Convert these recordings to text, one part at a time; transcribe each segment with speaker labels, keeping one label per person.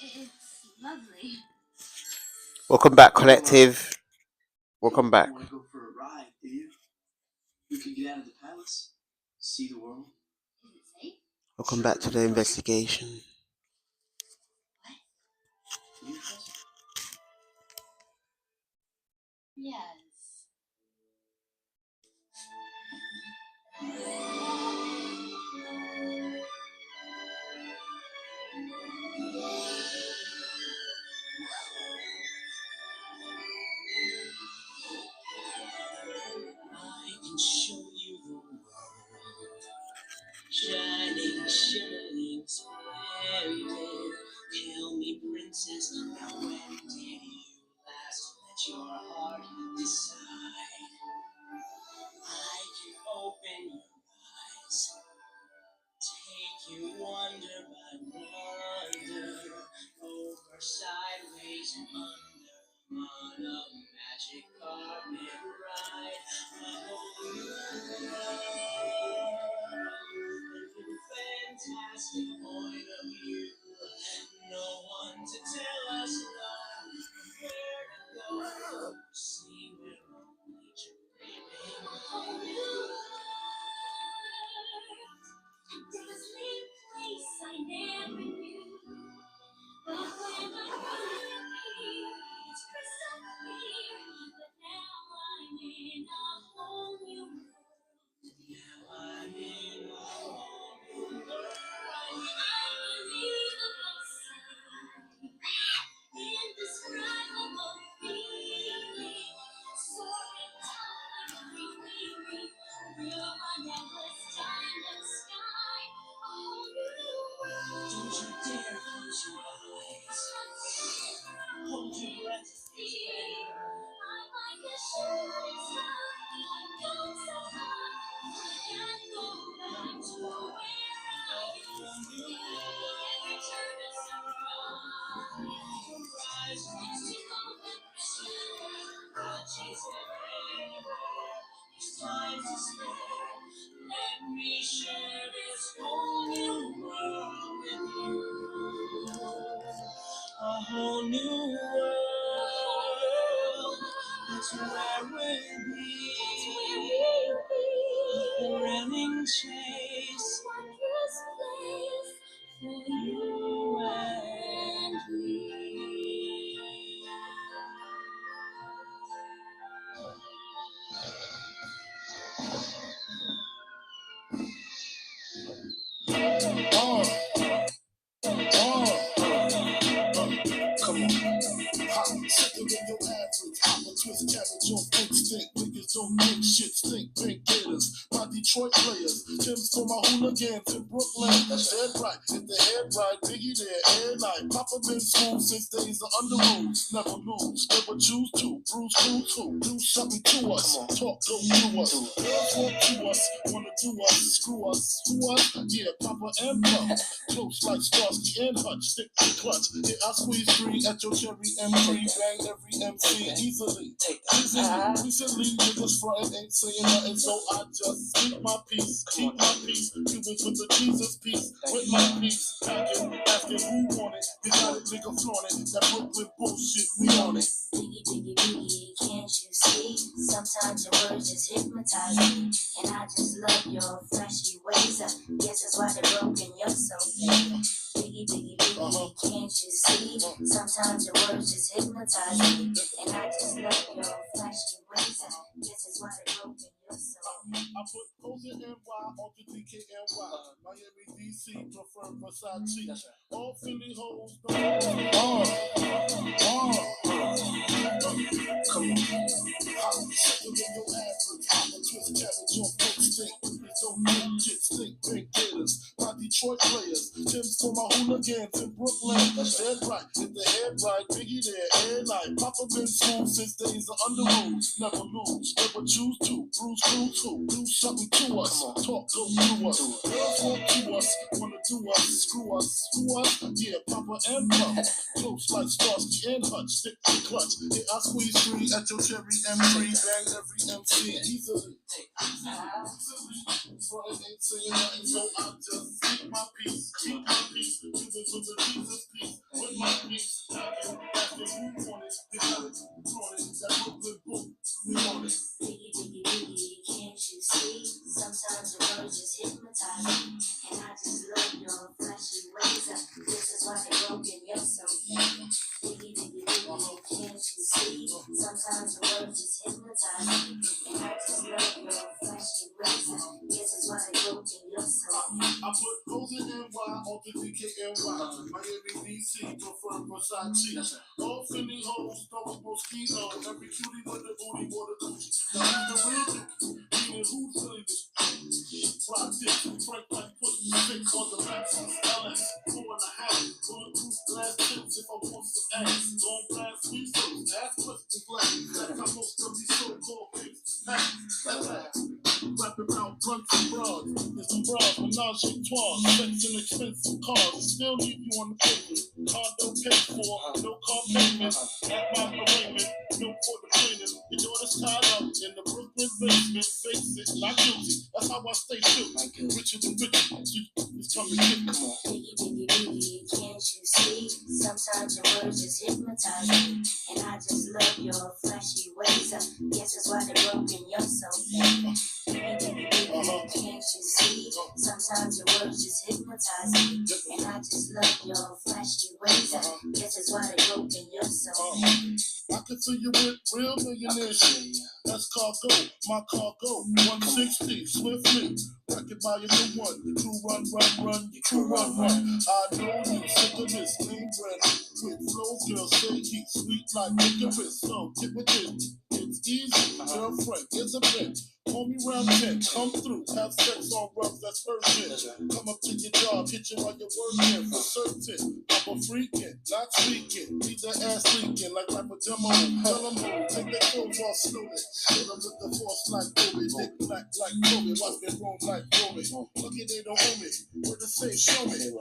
Speaker 1: It's lovely.
Speaker 2: Welcome back, collective. Welcome back.
Speaker 3: You want to go for a ride, do you? You can get out of the palace, see the world.
Speaker 1: Is it safe?
Speaker 2: Welcome back to the investigation.
Speaker 3: Do you trust me?
Speaker 1: Yes.
Speaker 3: I can show you the world, shining, shimmering, splendid. Tell me, princess, now when did you last let your heart decide? I can open your eyes, take you wonder by wonder, over, sideways, and under, on a magic carpet ride. A whole new world, fantastic point of view. No one to tell us where to go. See, we're only dreaming.
Speaker 1: A whole new world. There's a place I never knew. But when I find here, it's crystal clear. But now I'm in a whole new world.
Speaker 3: Now I'm in a whole new world.
Speaker 1: Unbelievable sight, indescribable feeling, soaring, towering, reeling through an endless timeless sky. A whole new world.
Speaker 3: Don't you dare close your eyes. Hold your breath.
Speaker 1: I'm like a shooting star. I'm going so high. I can't go back to where I used to be. Every turn is surprise. It's just all the pressure. I'll chase everywhere. There's time to spare. Let me share this whole new world with you. A whole new world. That's where we'll be. A thrilling chase. A wondrous place for you and me.
Speaker 3: Come on. I'm sicker than your average. I'm a twist cabbage on instinct. Niggas don't think shit stink. Pink gators, my Detroit players. Tim's for my hooligans in Brooklyn. That's dead right. If the head right, Biggie there, air night. Papa been school since days of under rules. Never lose, never choose to. Bruise, cruise who? Do something to us. Talk, go through us. Girls want to us, wanna do us, screw us. Who us? Yeah, Papa and Pump. Close like Starsky and Hutch. Stick to clutch. Yeah, I squeeze three at your cherry M3. Bang every MC easily. Recently, niggas frontin' ain't saying nothing, so I just speak my peace. Keep my peace. Cubans with the Jesus peace. With my peace. Packing, asking who want it. You got it, nigga flaunt it. That Brooklyn bullshit, we on it.
Speaker 1: Biggie, biggie, biggie, can't you see? Sometimes your words just hypnotize me. And I just love your flashy ways. I guess that's why they're broken, you're so fake. Biggie, biggie, biggie, can't you see? Sometimes your words just hypnotize me. And I just love your flashy ways. I guess that's why they're broken, you're so fake.
Speaker 3: I put Cozy NY on the DKNY. Miami, DC, prefer Versace. All Philly hoes know. Come on. I'm sicker than your average. I'm a twist cabbage on instinct. Niggas don't think shit stink. Pink gators, my Detroit players. Tim's for my hooligans in Brooklyn. That's dead right. If the head right, Biggie there, air night. Papa been school since days of under rules. Never lose, never choose to. Bruise, cruise who? Do something to us. Talk, go through us. Girls want to us, wanna do us, screw us. Who us? Yeah, Papa and Pump. Close like Starsky and Hutch. Stick to clutch. Yeah, I squeeze three at your cherry M3. Bang every MC easily. Frontin' ain't saying nothing, so I just keep my peace. Keep my piece. Music was a Jesus piece. With my piece. Knocking, asking who want it. They want it. Want it. That Brooklyn book. We want it.
Speaker 1: Biggie, biggie, biggie, can't you see? Sometimes your words just hypnotize me. And I just love your flashy ways. This is why they broke in your soul. Biggie, biggie, biggie, can't you see? Sometimes your words just hypnotize me. And I just love your flashy ways. This is why they broke in your soul.
Speaker 3: I put gold in NY on the DKNY. Miami, DC, prefer Versace. All Philly hoes, throwing mosquito. Every cutie with the booty, water Gucci. Now who's the real dick? Meaning who's silly this? Rock dick, Frank like put six on the Lexus LS, 4.5. Bulletproof glass tips if I want some ass. Long glass sweet soaps, ass crystal glass. That's how most of these so-called gangsters act. Rapping about blunts and bras. There's some bras, menage a trois, sex and expensive cars. Still leave you on the paper. Condo paid for, no car payment. At my arraignment, no court of training. Your daughter's tied up in the Brooklyn basement. Face it, not guilty. That's how I stay true. Richer than rich. It's coming to get me.
Speaker 1: Biggie, biggie, biggie, can't you see? Sometimes your words just hypnotize me. And I just love your flashy ways. Guess that's why they're broken, you're so bad. Biggie, biggie, biggie, can't you see? Sometimes your words just hypnotize me. And I just love your flashy ways. Guess that's why they're broken, you're so bad.
Speaker 3: I could see you with real millionaire shit. That's cargo, my cargo, 160, swiftly. Wrecking by your new one. The crew run, your crew run. I know you sick of this lean bread. With flow, girl, say heat sweet like licorice. So get with it. It's easy, girlfriend, it's a bitch. Call me round 10, come through, have sex on rough, that's urgent. Come up to your job, hit you while you're working, for certain. I'm a freaking, not speaking, leave that ass leaking like a demo. Tell them who, take their clothes off slowly. Hit them with the force like Kobe, dick black like Kobe, watch me roll like Kobe. Look at they don't owe me, what to say, show me,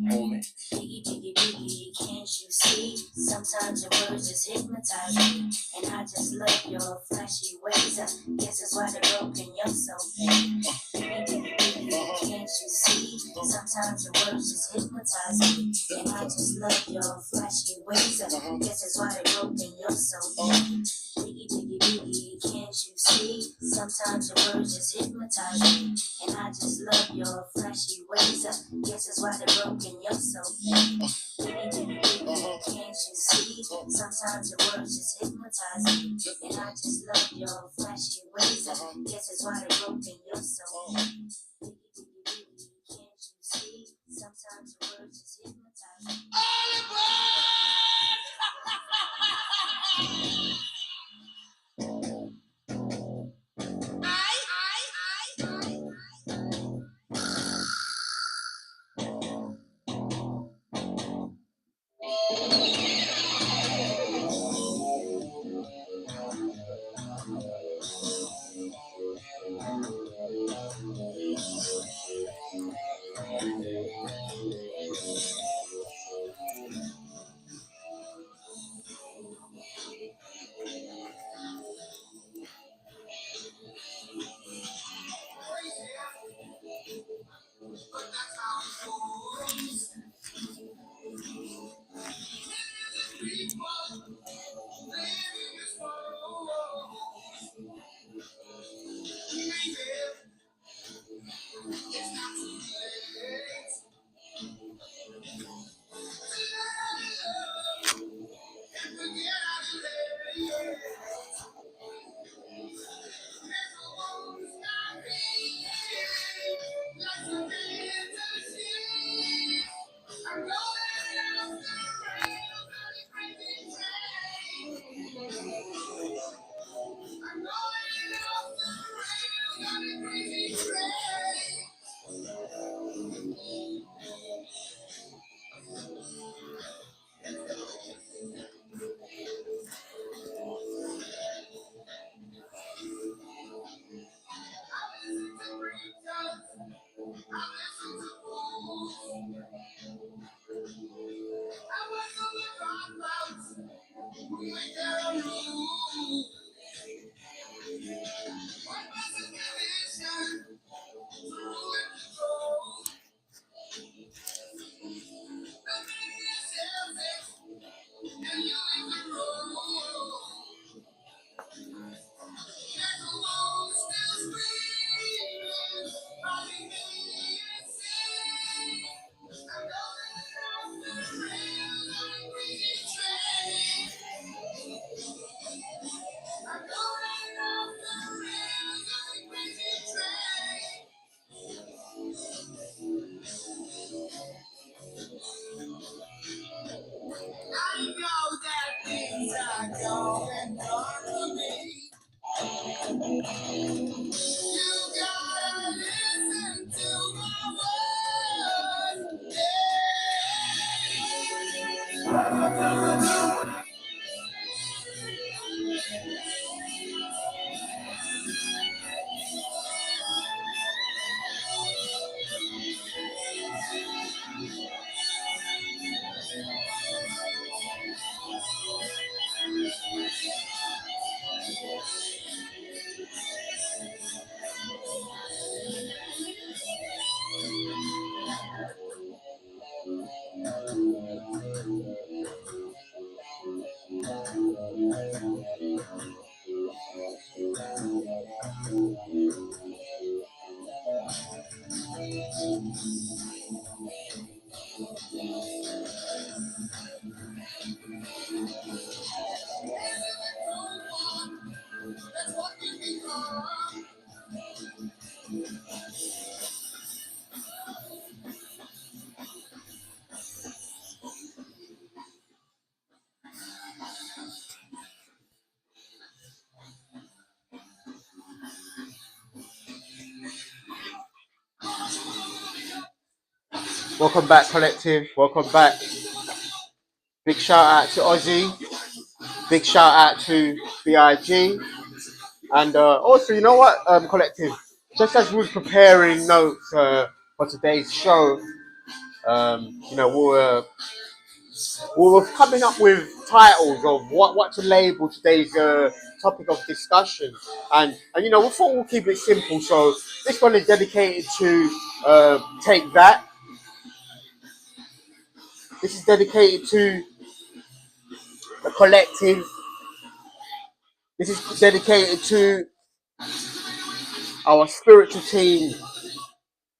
Speaker 3: homie.
Speaker 1: Biggie, biggie, biggie, can't you see? Sometimes your words just hypnotize me. And I just love your flashy ways. Guess that's why they're broken, you're so bad. Biggie, biggie, biggie, can't you see? Sometimes your words just hypnotize me. And I just love your flashy ways. Guess that's why they're broken, you're so bad. Biggie, biggie, biggie, can't you see? Sometimes your words just hypnotize me. And I just love your flashy ways. Guess that's why they're broken, you're so bad. Biggie, biggie, biggie, can't you see? Sometimes your words just hypnotize me. And I just love your flashy ways. Guess that's why they're broken, you're so bad. Biggie, biggie, biggie, can't you see? Sometimes your words just hypnotize me.
Speaker 2: Welcome back, collective. Welcome back. Big shout out to Ozzy. Big shout out to BIG. And also, you know what, collective? Just as we were preparing notes for today's show, we were coming up with titles of what to label today's topic of discussion. And we thought we'll keep it simple. So this one is dedicated to Take That. This is dedicated to the collective. This is dedicated to our spiritual team,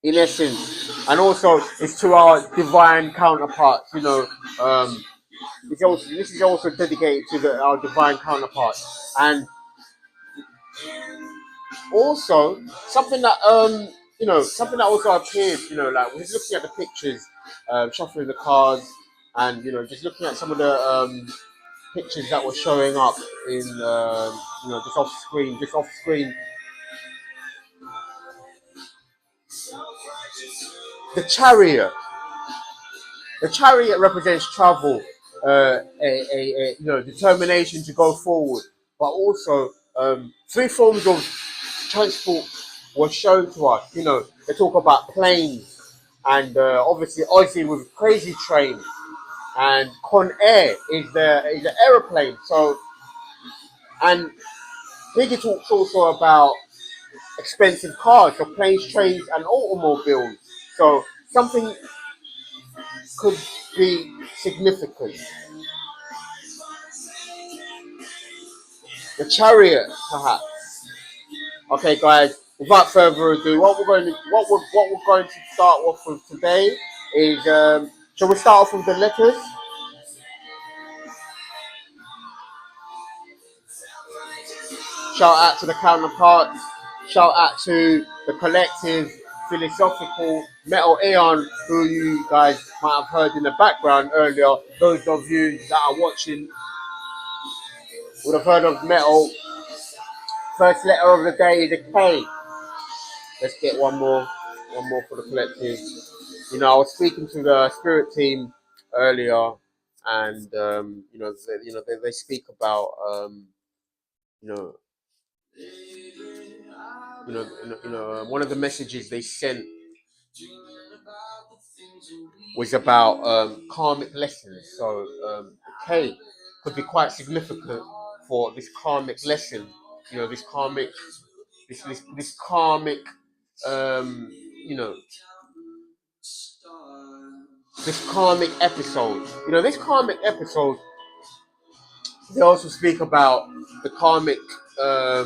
Speaker 2: in essence, and also it's to our divine counterparts. This is also dedicated to our divine counterparts, and also something that something that also appeared. Like we're looking at the pictures, shuffling the cards, and just looking at some of the pictures that were showing up in just off screen, the chariot. The chariot represents travel, determination to go forward, but also three forms of transport were shown to us. They talk about planes, and obviously Aussie with Crazy Train, and Con Air is the aeroplane. So, and Biggie talks also about expensive cars, so planes, trains, and automobiles. So something could be significant. The chariot, perhaps. Okay, guys. Without further ado, what we're going to start off with today is shall we start off with the letters? Shout out to the counterparts. Shout out to the collective, philosophical Metal Aeon, who you guys might have heard in the background earlier. Those of you that are watching would have heard of Metal. First letter of the day is a K. Let's get one more for the collective. I was speaking to the spirit team earlier, and they speak about you know one of the messages they sent was about karmic lessons. So K could be quite significant for this karmic lesson. This karmic, this karmic, um, you know, this karmic episode. This karmic episode. They also speak about the karmic. I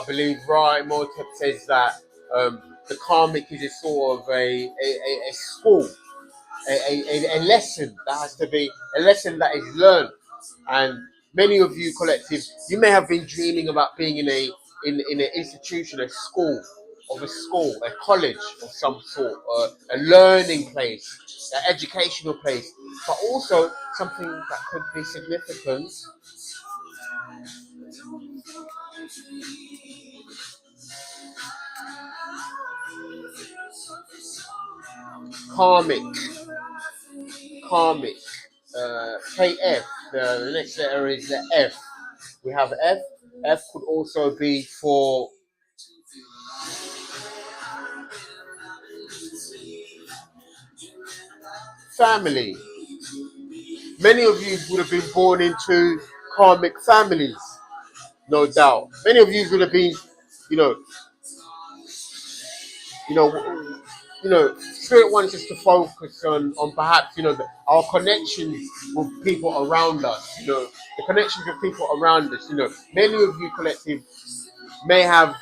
Speaker 2: believe Rai Motep says that the karmic is a sort of a school, a lesson that has to be a lesson that is learned. And many of you collective, you may have been dreaming about being in an institution, a college of some sort, a learning place, an educational place, but also something that could be significant. Karmic, karmic, KF. The next letter is the F. We have F. F could also be for family. Many of you would have been born into karmic families, no doubt. Many of you would have been, you know, you know, Spirit wants us to focus on perhaps our connections with people around us. The connections with people around us. Many of you collective may have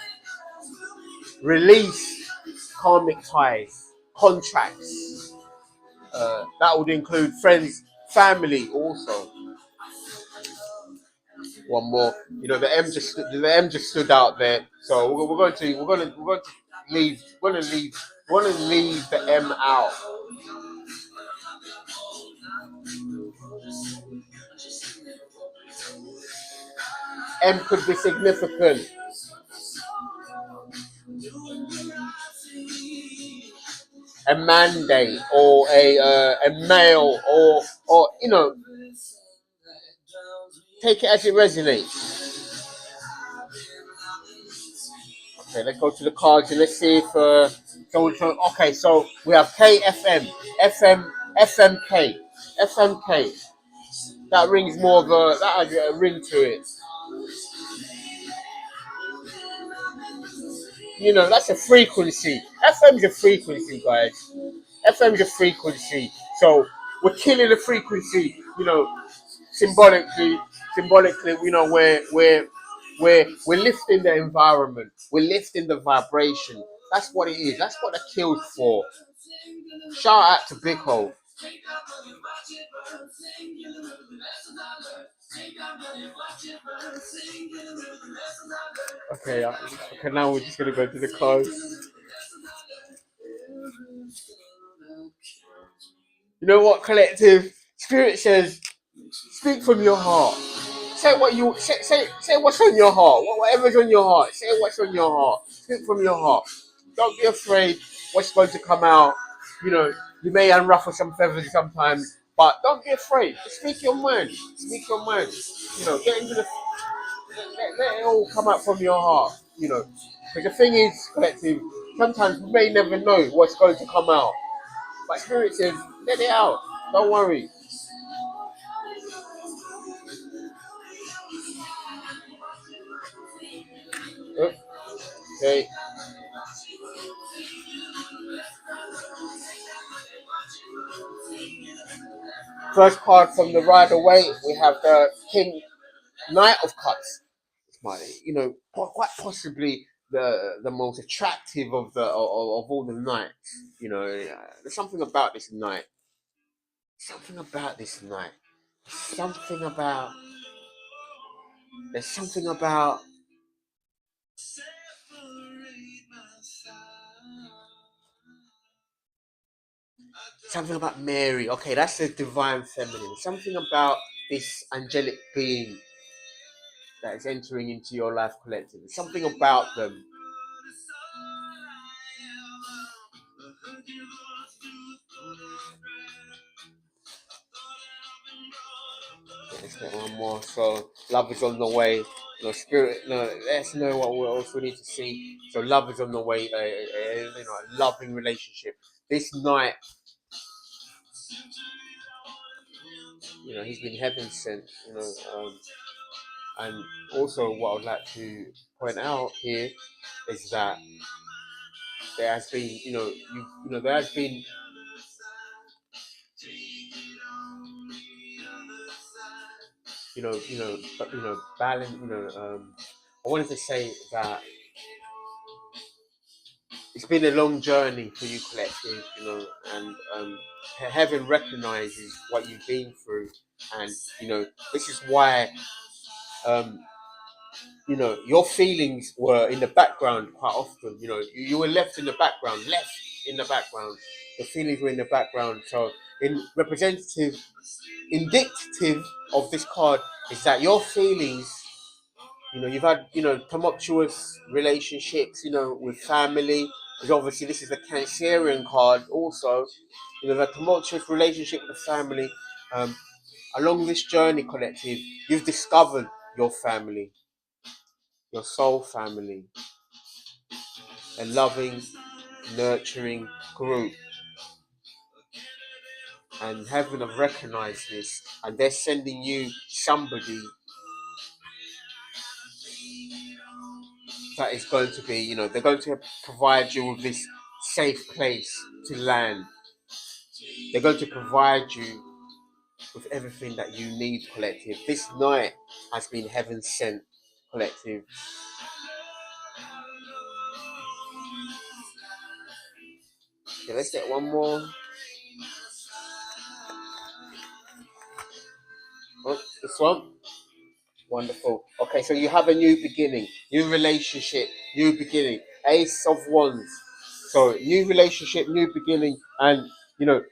Speaker 2: released karmic ties, contracts. That would include friends, family, also. One more. The M just stood out there. So we're going to leave the M out. M could be significant. a mandate or a mail or take it as it resonates. Okay, let's go to the cards and let's see if okay, so we have KFM, FMK, FMK. That rings more of that has a ring to it. That's a frequency. FM's a frequency, guys. FM's a frequency. So we're killing the frequency, symbolically, we're lifting the environment. We're lifting the vibration. That's what it is. That's what the killed for. Shout out to Big Hole. Okay, now we're just gonna go to the cards. You know what, collective? Spirit says, speak from your heart. Say what you say what's on your heart. Whatever's on your heart. Say what's on your heart. Speak from your heart. Don't be afraid what's going to come out. You may unruffle some feathers sometimes, but don't be afraid. Speak your mind. Speak your mind. Get into the let it all come out from your heart. Because the thing is, collective, sometimes we may never know what's going to come out. But Spirit says, let it out. Don't worry. Okay. First card from the Rider Waite, we have the King Knight of Cups. Quite possibly the most attractive of all the knights. There's something about this knight. Something about this knight. Something about. There's something about. Something about Mary. Okay, that's the divine feminine. Something about this angelic being that is entering into your life collectively. Something about them. Let's get one more. So love is on the way. Spirit. Let us know what else we need to see. So love is on the way. A loving relationship. This night, he's been heaven sent. And also what I'd like to point out here is that there has been, there has been balance. I wanted to say that it's been a long journey for you, collective. And heaven recognizes what you've been through, and this is why your feelings were in the background quite often. You were left in the background. The feelings were in the background. So, indicative of this card is that your feelings. You've had tumultuous relationships. With family. Because obviously this is the Cancerian card. Also, the tumultuous relationship with the family. Along this journey, collective, you've discovered your family. Your soul family, a loving, nurturing group, and heaven have recognized this, and they're sending you somebody that is going to be, they're going to provide you with this safe place to land. They're going to provide you with everything that you need, collective. This night has been heaven sent, collective. Okay, let's get one more. Oh, this one. Wonderful. Okay, so you have a new beginning, new relationship, new beginning. Ace of Wands. So new relationship, new beginning, and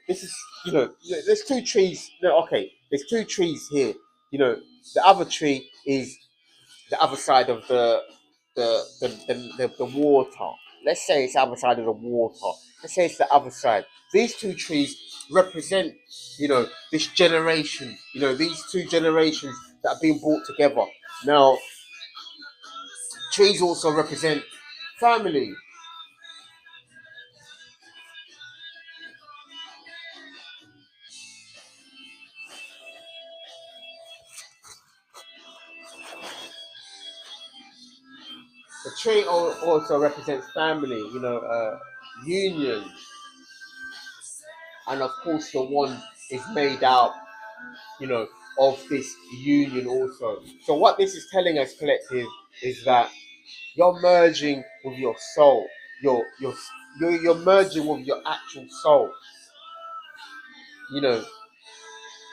Speaker 2: this is there's two trees. No, okay, there's two trees here. The other tree is the other side of the water. let's say it's the other side of the water. Let's say it's the other side. These two trees represent, this generation. These two generations that are being brought together. Now, trees also represent family. The tree also represents family. Union, and of course the one is made out, of this union also. So what this is telling us, collective, is that you're merging with your soul. You're merging with your actual soul. You know,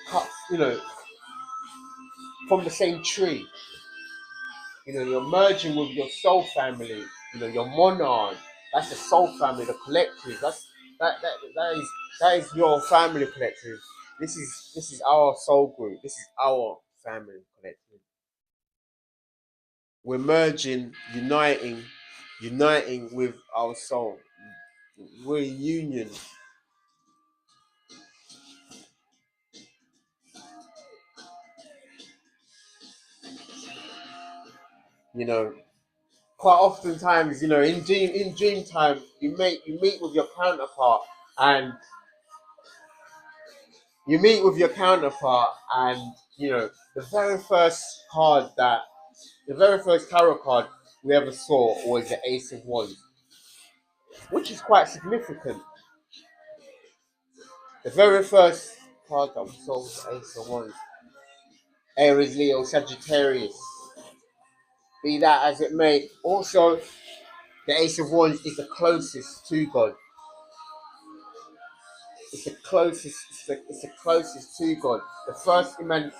Speaker 2: cut, from the same tree. You're merging with your soul family. Your monad. That's the soul family, the collective. That is your family collective. This is our soul group. This is our family collective. We're merging, uniting with our soul. We're in union. You know, Quite oftentimes, in dream time, you meet with your counterpart, and the very first tarot card we ever saw was the Ace of Wands, which is quite significant. The very first card that we saw was the Ace of Wands. Aries, Leo, Sagittarius. Be that as it may. Also, the Ace of Wands is the closest to God. It's the closest to God. The first emanation.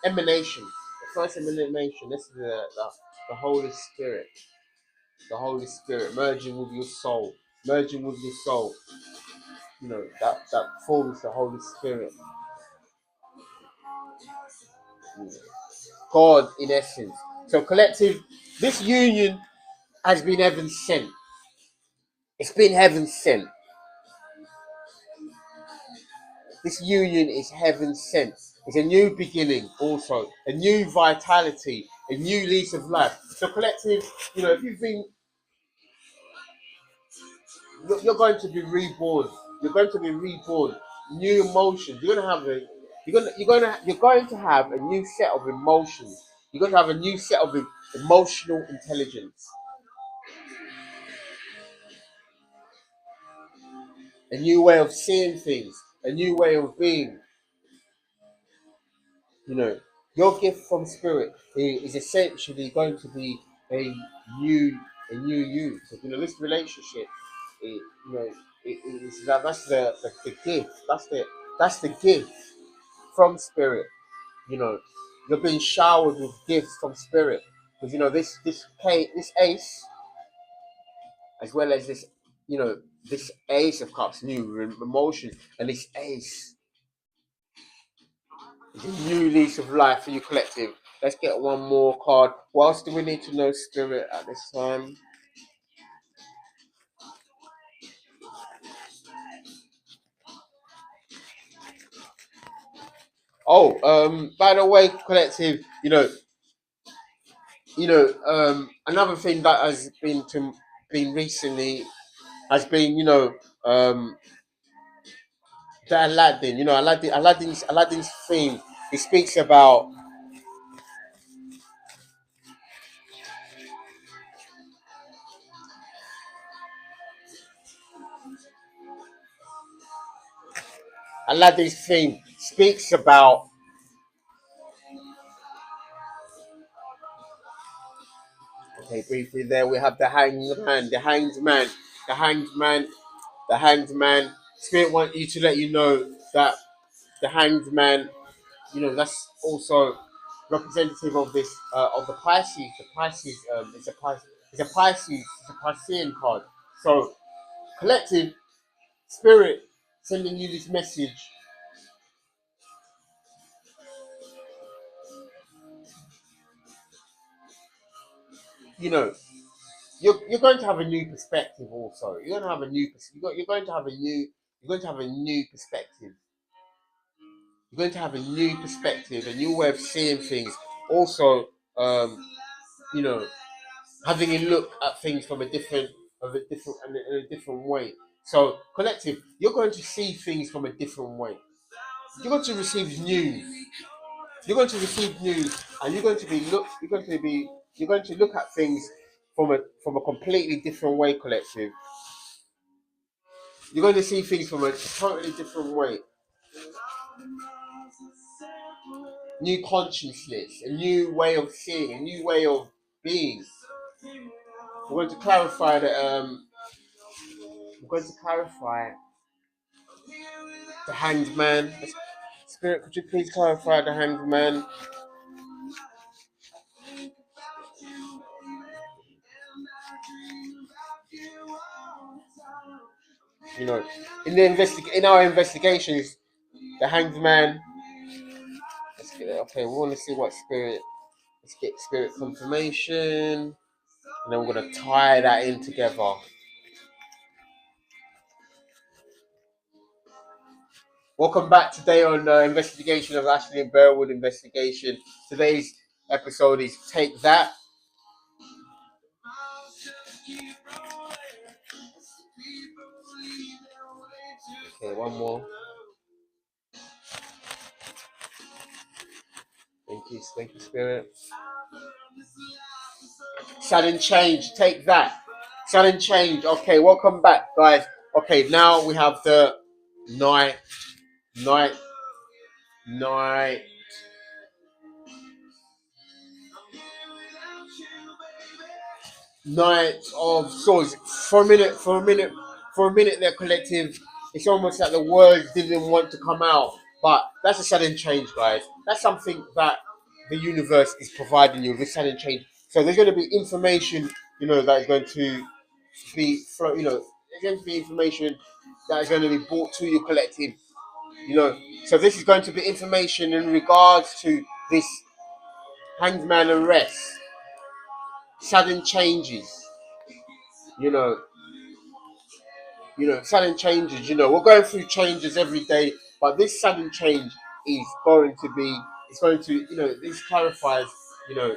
Speaker 2: The first emanation. This is the Holy Spirit. The Holy Spirit merging with your soul. Merging with your soul. That forms the Holy Spirit. God in essence. So collective, this union has been heaven sent. It's been heaven sent. This union is heaven sent. It's a new beginning, also a new vitality, a new lease of life. So collective, if you've been, you're going to be reborn. You're going to be reborn. New emotions. You're going to have a new set of emotions. You're going to have a new set of emotional intelligence. A new way of seeing things. A new way of being. You know, your gift from spirit is essentially going to be a new, a new you. So this relationship, it, you know, that's the gift. That's the gift from spirit. You know, you're being showered with gifts from spirit because this ace, as well as this ace of cups, new emotions, and this ace. It's a new lease of life for you collective. Let's get one more card. What else do we need to know, Spirit, at this time? Oh, by the way, collective, another thing that has been recently has been, the Aladdin. Aladdin's theme. He speaks about Aladdin's theme speaks about. Okay, briefly there we have the hanged man, the hanged man, the hanged man. Spirit want you to let you know that the hanged man, that's also representative of this of the Pisces. The Pisces, it's a Piscean card. So collective spirit sending you this message. You know, you're going to have a new perspective. Also, you're going to have a new you're going to have a new you're going to have a new perspective. You're going to have a new perspective, a new way of seeing things. Also, you know, having a look at things from in a different way. So, collective, you're going to see things from a different way. You're going to receive news. You're going to receive news, and you're going to be look. You're going to look at things from a completely different way. Collective. You're going to see things from a totally different way. New consciousness, a new way of seeing, a new way of being. We're going to clarify that. We're going to clarify the hanged man. Spirit, could you please clarify the hanged man? You know, in our investigations, the hanged man. Let's get it. Okay, we want to see what spirit. Let's get spirit confirmation, and then we're gonna tie that in together. Welcome back today on the investigation of Ashleigh Burwood investigation. Today's episode is Take That. Okay, one more. Thank you, Spirit. Sudden change, take that. Sudden change. Okay, welcome back, guys. Okay, now we have the night of swords. For a minute, they're collective. It's almost like the words didn't want to come out, but that's a sudden change, guys. That's something that the universe is providing you with, a sudden change. So there's going to be information, that is going to be, there's going to be information that is going to be brought to your collective, So this is going to be information in regards to this hanged man arrest, sudden changes, you know, sudden changes. We're going through changes every day, but this sudden change is going to be, it's going to, this clarifies, you know,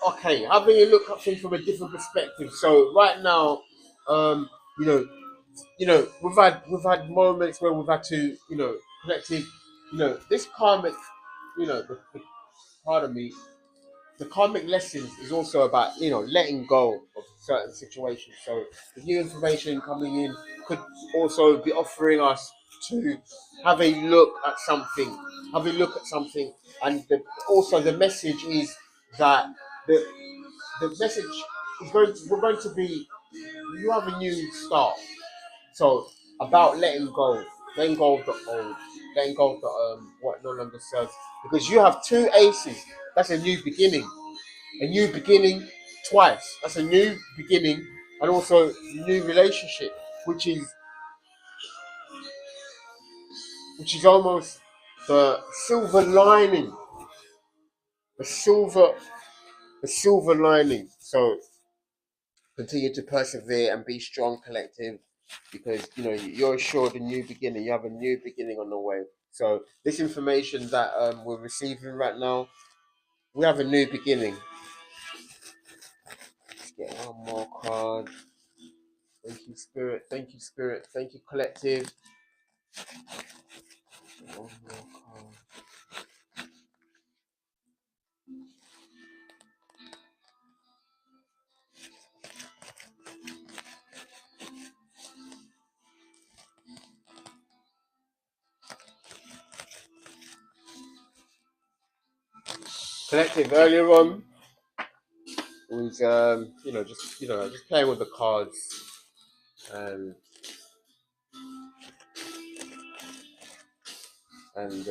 Speaker 2: okay, having a look at things from a different perspective. So right now, um, you know, we've had moments where we've had to, collective, this karmic, pardon me, the karmic lessons is also about, letting go of certain situations. So the new information coming in could also be offering us to have a look at something, and also the message is that the message is we're going to be, you have a new start. So about letting go of the old, letting go of the what no longer serves, because you have two aces. That's a new beginning. A new beginning twice. That's a new beginning, and also new relationship, which is almost the silver lining. The silver lining. So continue to persevere and be strong, collective, because you're assured a new beginning. You have a new beginning on the way. So this information that we're receiving right now, we have a new beginning. Let's get one more card. Thank you, Spirit. Thank you, Spirit. Thank you, collective. One more card. Collective, earlier on was just playing with the cards, and there's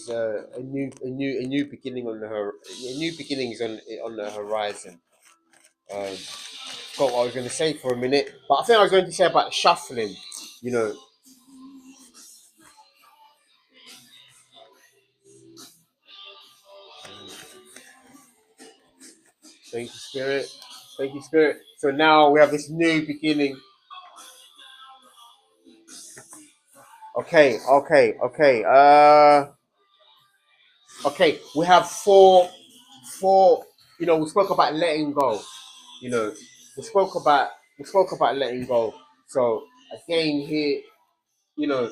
Speaker 2: a new beginning on a new beginning is on the horizon. Forgot what I was going to say for a minute, but I think I was going to say about shuffling. You know, Thank you, Spirit. Thank you, Spirit. So now we have this new beginning. Okay. Okay. We have four. You know, we spoke about letting go. You know, we spoke about letting go. So again, here, you know,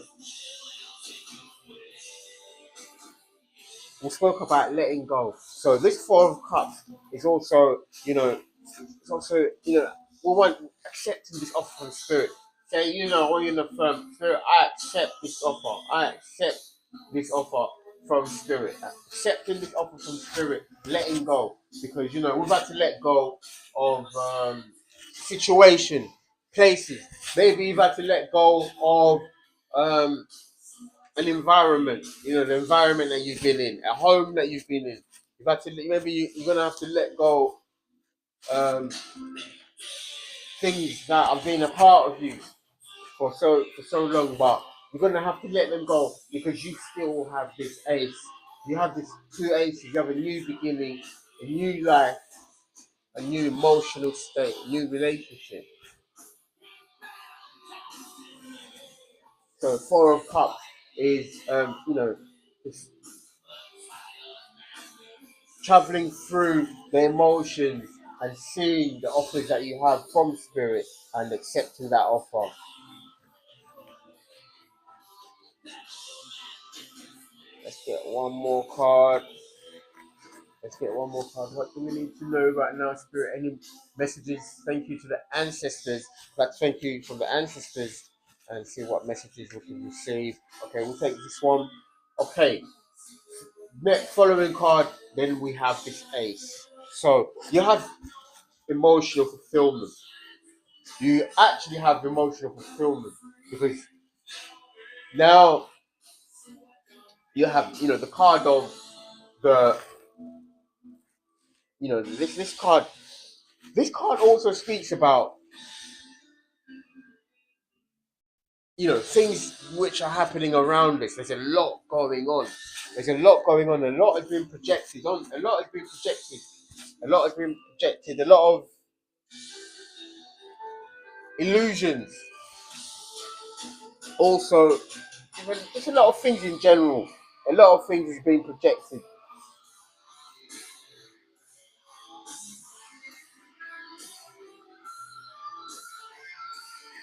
Speaker 2: we spoke about letting go. So this Four of Cups is also, you know, it's also, you know, we want accepting this offer from Spirit. Say, you know, when you're in the firm, Spirit, I accept this offer. I accept this offer from Spirit. Accepting this offer from Spirit, letting go. Because, you know, we've had to let go of situation, places. Maybe you've had to let go of an environment, you know, the environment that you've been in, a home that you've been in. You've had to, maybe you're going to have to let go things that have been a part of you for so long, but you're gonna have to let them go because you still have this ace. You have this two aces. You have a new beginning, a new life, a new emotional state, a new relationship. So Four of Cups is you know, it's traveling through the emotions and seeing the offers that you have from Spirit and accepting that offer. Let's get one more card. Let's get one more card. What do we need to know right now, Spirit? Any messages? Thank you to the ancestors. Let's thank you from the ancestors and see what messages we can receive. Okay, we'll take this one. Okay, next following card, then we have this ace. So you have emotional fulfillment. You actually have emotional fulfillment because now you have, you know, the card of the, you know, this card. This card also speaks about, you know, things which are happening around us. There's a lot going on. There's a lot going on. A lot has been projected on. A lot has been projected. A lot has been projected. A lot of illusions. Also, just a lot of things in general. A lot of things has been projected.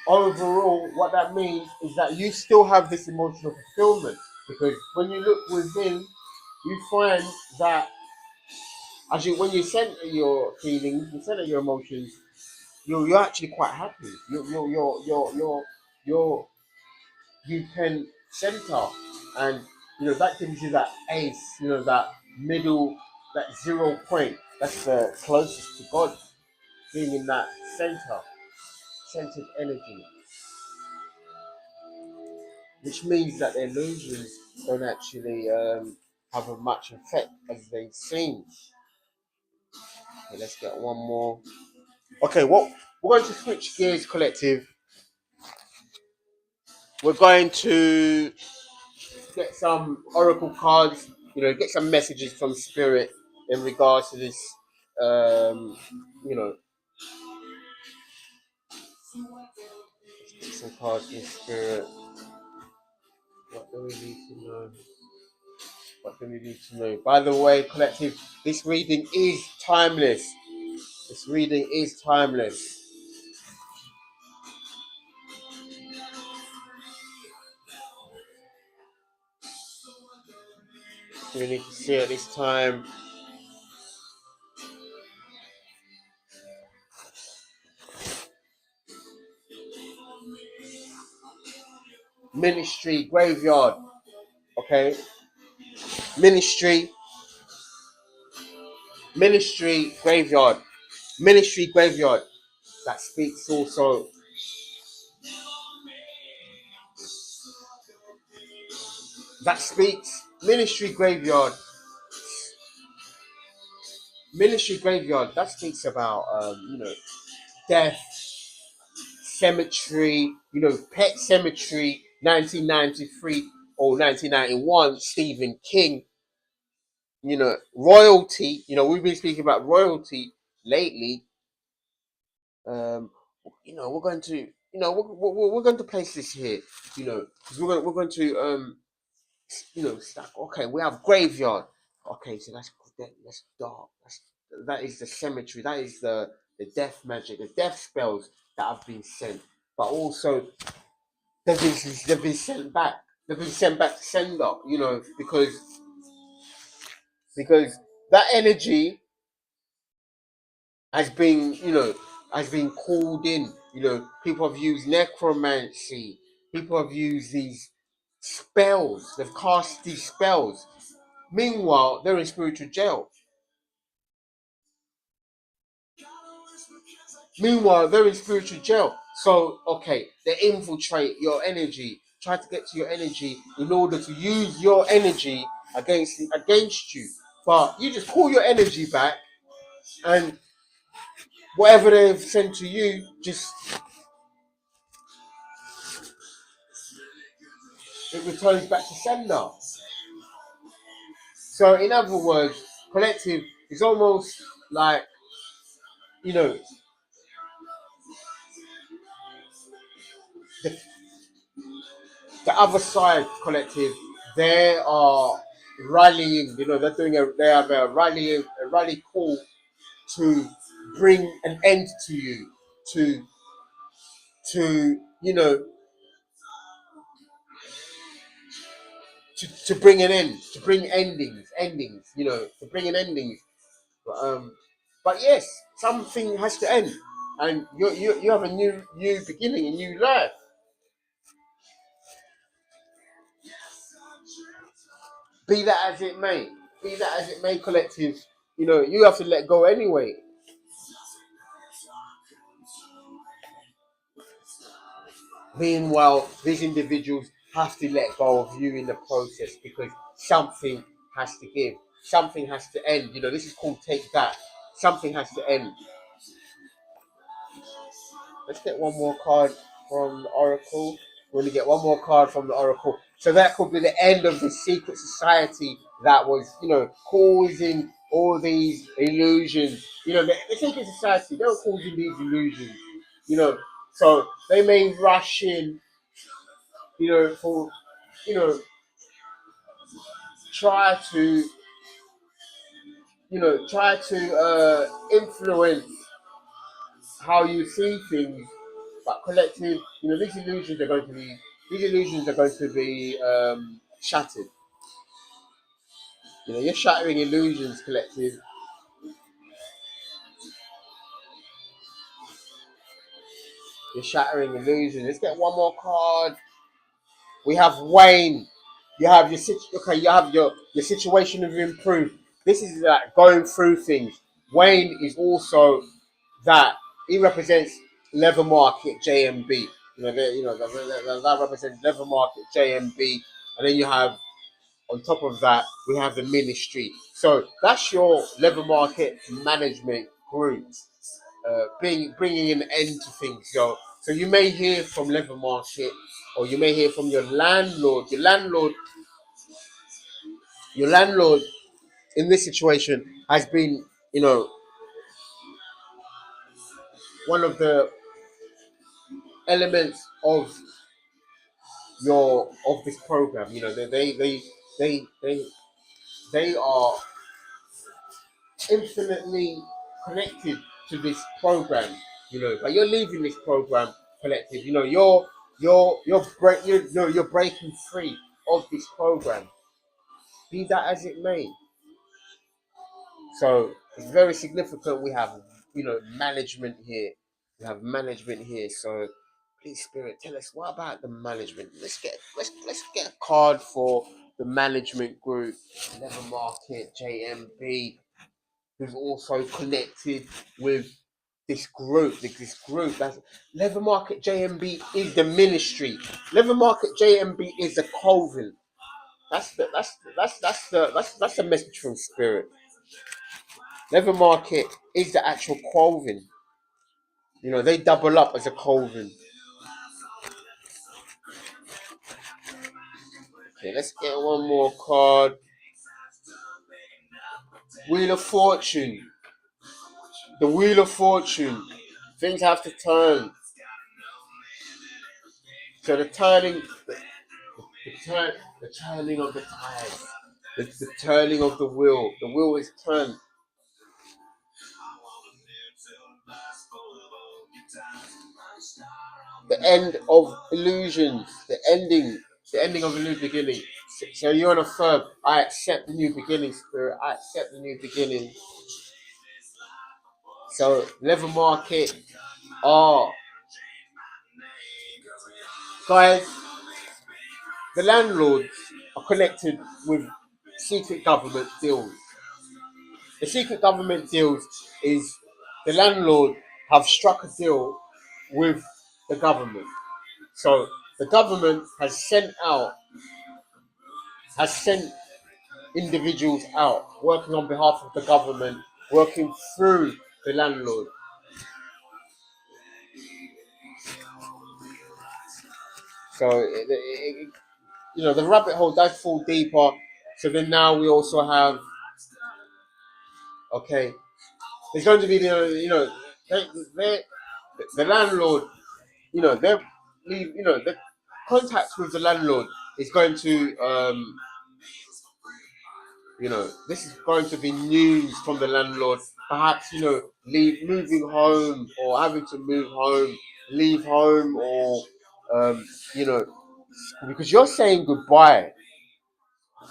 Speaker 2: Overall, what that means is that you still have this emotional fulfillment because when you look within, you find that as you when you center your feelings, you center your emotions, you're actually quite happy. You're you can center, and you know that gives you that ace. You know that middle, that 0 point. That's the closest to God, being in that centered energy, which means that the illusions don't actually have a much effect as they seem. Okay, let's get one more. Okay, what we're going to switch gears, collective. We're going to get some oracle cards, you know, get some messages from Spirit in regards to this, you know, get some cards from Spirit. What do we need to know? What do we need to know? By the way, collective, this reading is timeless. This reading is timeless. We need to see at this time. Ministry graveyard. Okay. Ministry graveyard. Ministry graveyard. That speaks also. That speaks. Ministry graveyard. That speaks about you know, death, cemetery. You know, Pet Cemetery, 1993 or 1991. Stephen King. You know, royalty. You know, we've been speaking about royalty. lately, we're going to, we're going to place this here, because we're going to, it's like, okay, we have graveyard. Okay, so that's dark. That is the cemetery. That is the death magic, the death spells that have been sent. But also, they've been sent back. They've been sent back to sender. Because that energy has been called in. People have used necromancy. People have used these spells. They've cast these spells. Meanwhile, they're in spiritual jail. So, okay, they infiltrate your energy, try to get to your energy in order to use your energy against you. But you just call your energy back, and whatever they've sent to you, just it returns back to sender. So, in other words, collective is almost like, you know, the, the other side collective, they are rallying. They have a rally call to bring an end to you, to to you know to bring an end, to bring endings, to bring an ending. But yes, something has to end, and you have a new beginning, a new life. Be that as it may, collective. You have to let go anyway. Meanwhile, these individuals have to let go of you in the process, because something has to give, something has to end. This is called take that. Something has to end. Let's get one more card from the Oracle. We're going to get one more card from the Oracle. So that could be the end of the secret society that was, causing all these illusions. The secret society, they were causing these illusions. You know, so they may rush in, for, you know, try to, influence how you see things. But collective, these illusions are going to be shattered. You're shattering illusions, collective. You're shattering illusions. Let's get one more card. We have Wayne. You have You have your situation have improved. This is like going through things. Wayne is also that. He represents leather market JMB. That represents leather market JMB, and then you have, on top of that, we have the ministry. So that's your leather market management group, bringing an end to things. So you may hear from leather market, or you may hear from your landlord. Your landlord in this situation has been, one of the elements of this program. They are infinitely connected to this program. But you're leaving this program, collective. You're breaking free of this program. Be that as it may. So it's very significant. We have, management here. We have management here. So please, Spirit, tell us, what about the management? Let's get a card for the management group, Level Market JMB, who's also connected with this group. That's Leather Market JMB is the ministry. Leather Market JMB is the coven. That's the message from Spirit. Leather Market is the actual coven. They double up as a coven. Okay, let's get one more card. Wheel of Fortune. the wheel of fortune. Things have to turn. So the turning, the turning of the tide, the turning of the wheel. The wheel is turned. The end of illusions. The ending of a new beginning. So you're on a firm. I accept the new beginning, spirit. I accept the new beginning. So level market. Oh, guys, the landlords are connected with secret government deals. The secret government deals is the landlord have struck a deal with the government. So the government has sent individuals out working on behalf of the government, working through the landlord. So the rabbit hole does fall deeper. So then now we also have, okay, there's going to be the landlord. The contact with the landlord is going to this is going to be news from the landlord. Perhaps moving home or having to move home, leave home, or you know, because you're saying goodbye.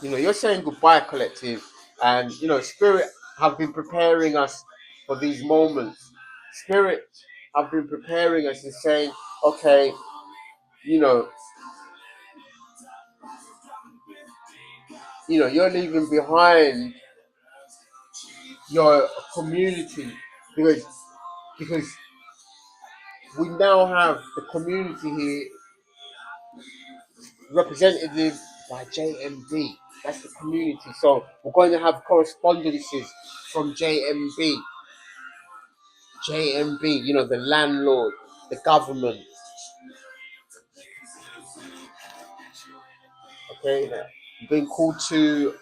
Speaker 2: You're saying goodbye, collective, and spirit have been preparing us for these moments. Spirit have been preparing us and saying, okay, you know, you're leaving behind your community because we now have the community here represented by JMB. That's the community. So we're going to have correspondences from JMB. JMB, the landlord, the government. Okay, being called to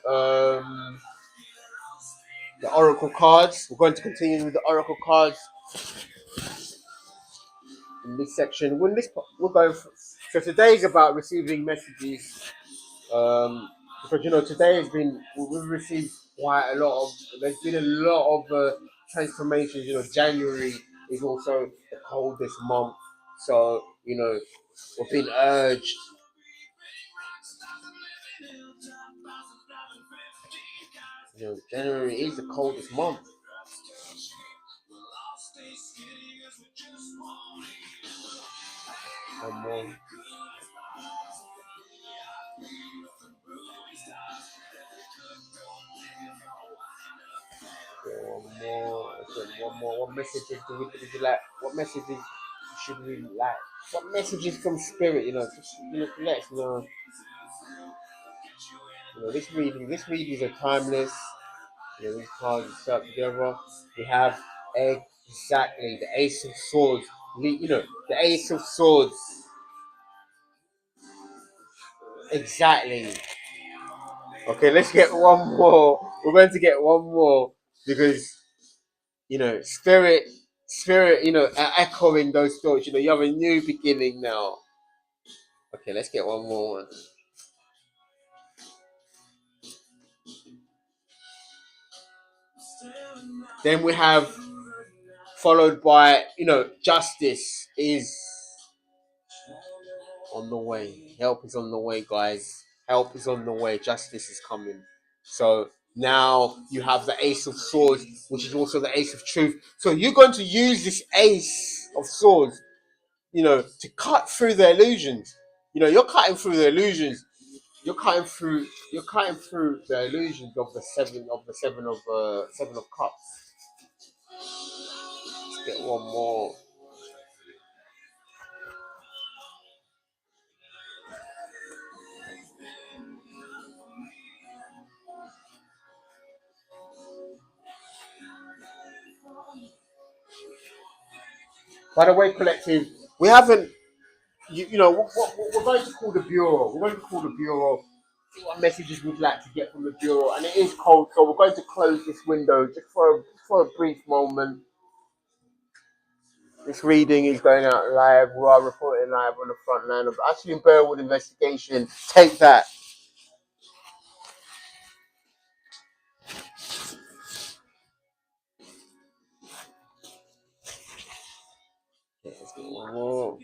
Speaker 2: the oracle cards. We're going to continue with the oracle cards in this section. We're going. So today is about receiving messages. Because today we've received quite a lot of. There's been a lot of transformations. January is also the coldest month, so we've been urged. January is the coldest month. One more. One more. What messages would you like? What messages should we like? What messages from spirit? Just let us know. This readings are timeless. These cards are stuck together. We have exactly the Ace of Swords. The Ace of Swords. Exactly. Okay, let's get one more. We're going to get one more because spirit, echoing those thoughts. You have a new beginning now. Okay, let's get one more. Then we have followed by justice is on the way. Help is on the way, guys. Help is on the way. Justice is coming. So now you have the Ace of Swords, which is also the Ace of Truth. So you're going to use this Ace of Swords, to cut through the illusions. You're cutting through the illusions. You're cutting through the illusions of the seven of cups. Let's get one more. By the way, collective, we haven't. We're going to call the bureau. We're going to call the bureau. See what messages we'd like to get from the bureau, and it is cold, so we're going to close this window just for a brief moment. This reading is going out live. We are reporting live on the front line of Ashleigh Burwood investigation. Take that. Whoa.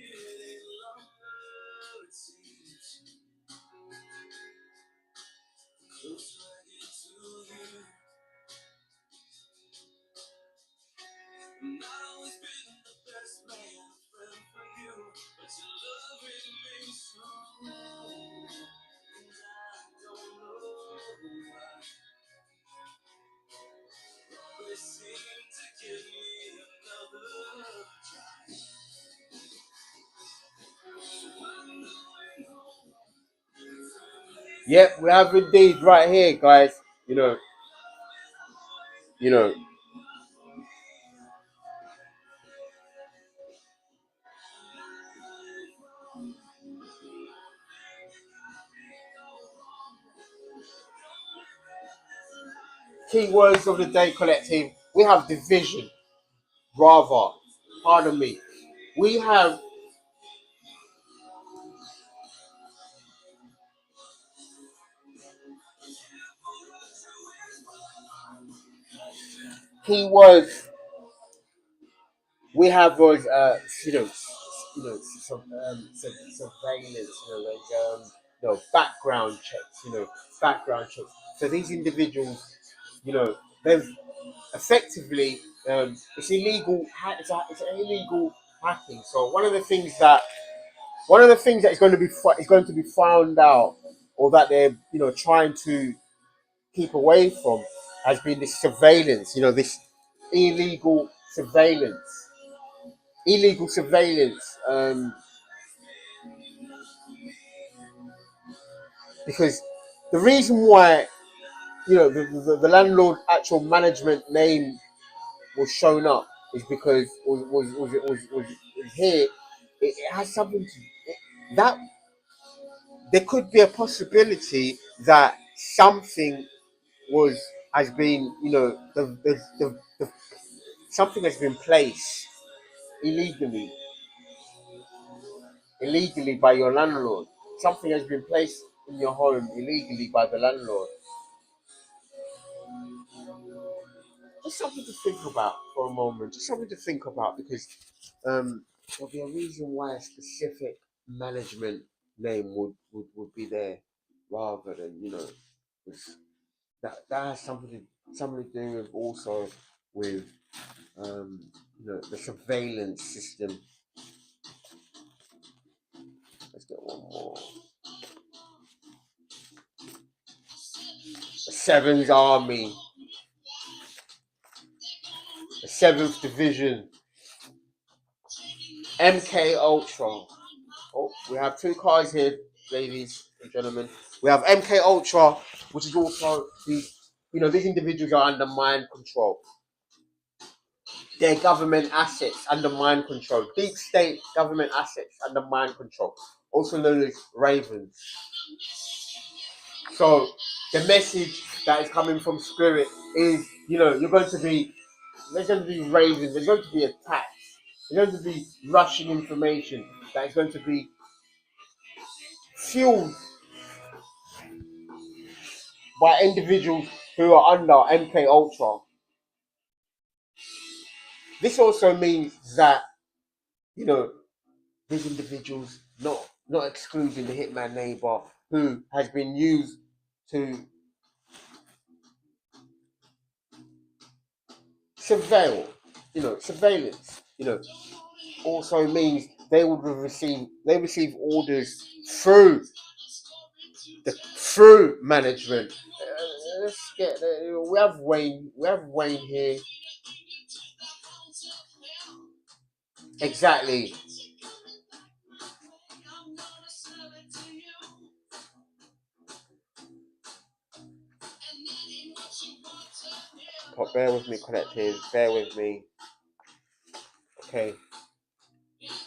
Speaker 2: Yep, we have indeed right here, guys. You know. Keywords of the day collective. We have division. Rather, pardon me. We have keywords. We have those, surveillance, background checks, background checks. So these individuals, they've effectively, it's illegal. It's illegal hacking. So one of the things that is going to be found out, or that they're trying to keep away from, has been this surveillance. This illegal surveillance, illegal surveillance. Because the reason why the landlord actual management name was shown up is because was here. It has something to that there could be a possibility that something has been something has been placed illegally by your landlord. Something has been placed in your home illegally by the landlord. Just something to think about for a moment. Just something to think about, because there'll be a reason why a specific management name would be there, rather than that has something to do with also with the surveillance system. Let's get one more. The Seventh Army, the 7th Division, MK Ultra. Oh, we have two cards here, ladies and gentlemen. We have MK Ultra, which is also these individuals are under mind control. Their government assets under mind control. Deep state government assets under mind control, also known as ravens. So the message that is coming from Spirit is, there's going to be ravens, there's going to be attacks, there's going to be rushing information that is going to be fueled by individuals who are under MK Ultra. This also means that these individuals, not excluding the hitman neighbor who has been used to surveillance, also means they receive orders through management. Let's get we have Wayne here. Exactly. Bear with me, collective. Bear with me. Okay.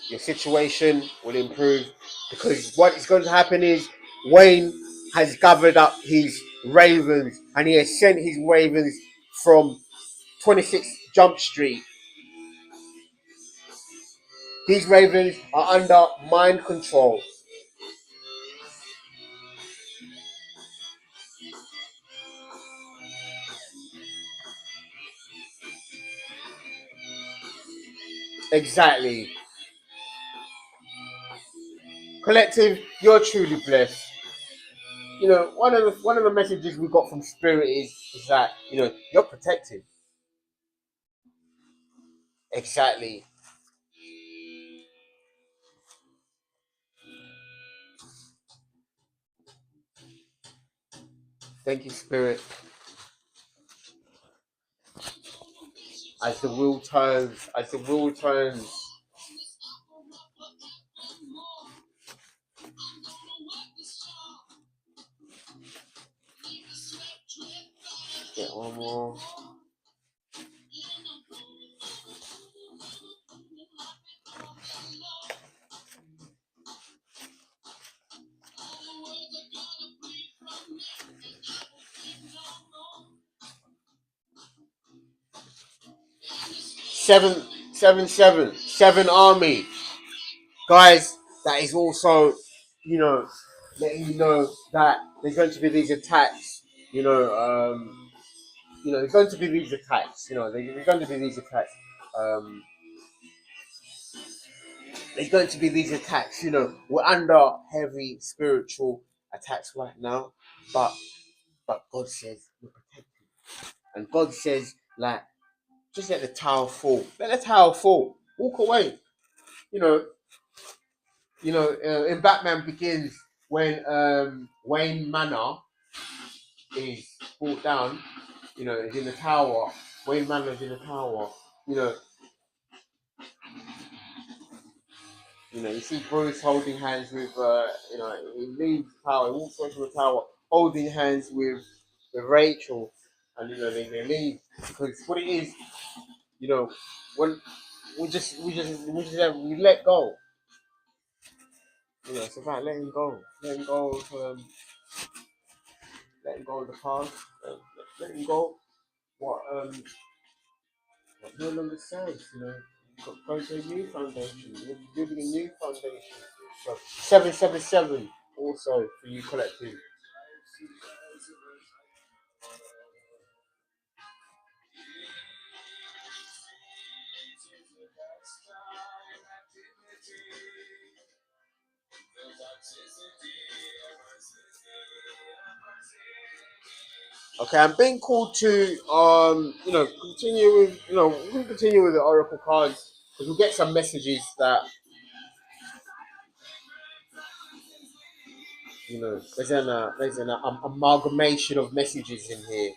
Speaker 2: Your situation will improve, because what is going to happen is Wayne has gathered up his ravens, and he has sent his ravens from 26 Jump Street These ravens are under mind control. Exactly. Collective, you're truly blessed. You know, one of the messages we got from Spirit is that, you know, you're protected. Exactly. Thank you, Spirit. As the wheel turns, as the wheel turns. Get one more. Seven army. Guys, that is also, you know, letting you know that there's going to be these attacks, there's going to be these attacks, there's going to be these attacks, there's going to be these attacks, we're under heavy spiritual attacks right now, but God says we're protected. And God says, like, just let the tower fall. Let the tower fall. Walk away. You know, in Batman Begins, when Wayne Manor is brought down, is in the tower. Wayne Manor's in the tower. You know, you see Bruce holding hands with, he leaves the tower, he walks onto the tower, holding hands with Rachel, and they leave because what it is, when we let go. It's about letting go of the past, letting go what no longer serves. Go to a new foundation. You're building a new foundation. So 777 also for you collective. Okay, I'm being called to continue with we're gonna continue with the oracle cards because we'll get some messages that there's an amalgamation of messages in here.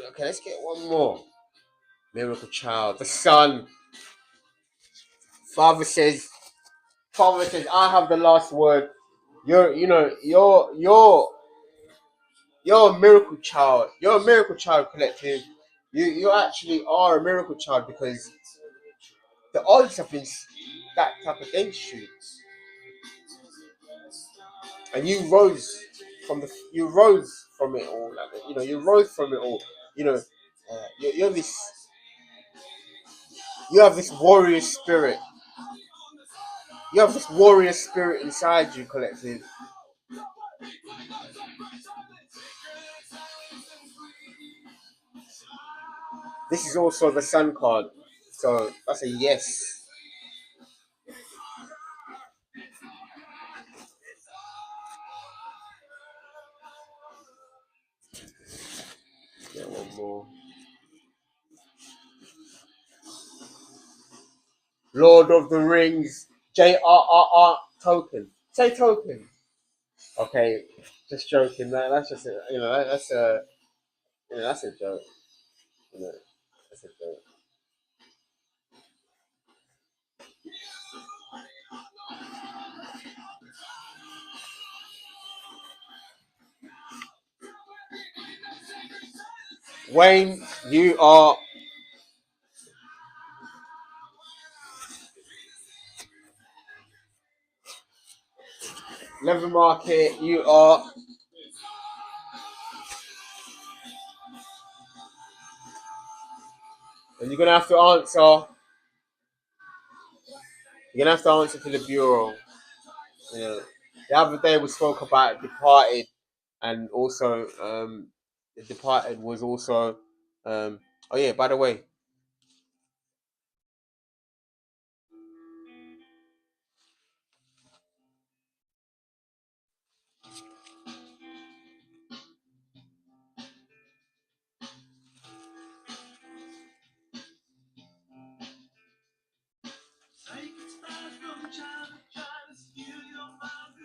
Speaker 2: Okay, let's get one more. Miracle child, the son. Father says, I have the last word. You're a miracle child. You're a miracle child collective. You actually are a miracle child because the odds have been stacked up against you, and you rose from it all. You rose from it all. You're this. You have this warrior spirit. You have this warrior spirit inside you, collective. This is also the sun card, so that's a yes. Get one more. Lord of the Rings, JRRR token. Say token. Okay, just joking. That's just that's a joke. That's a joke. Wayne, you are. Leather Market, you are. And you're gonna have to answer. You're gonna have to answer to the bureau. You know, the other day we spoke about Departed, and also the Departed was also. Oh yeah, by the way,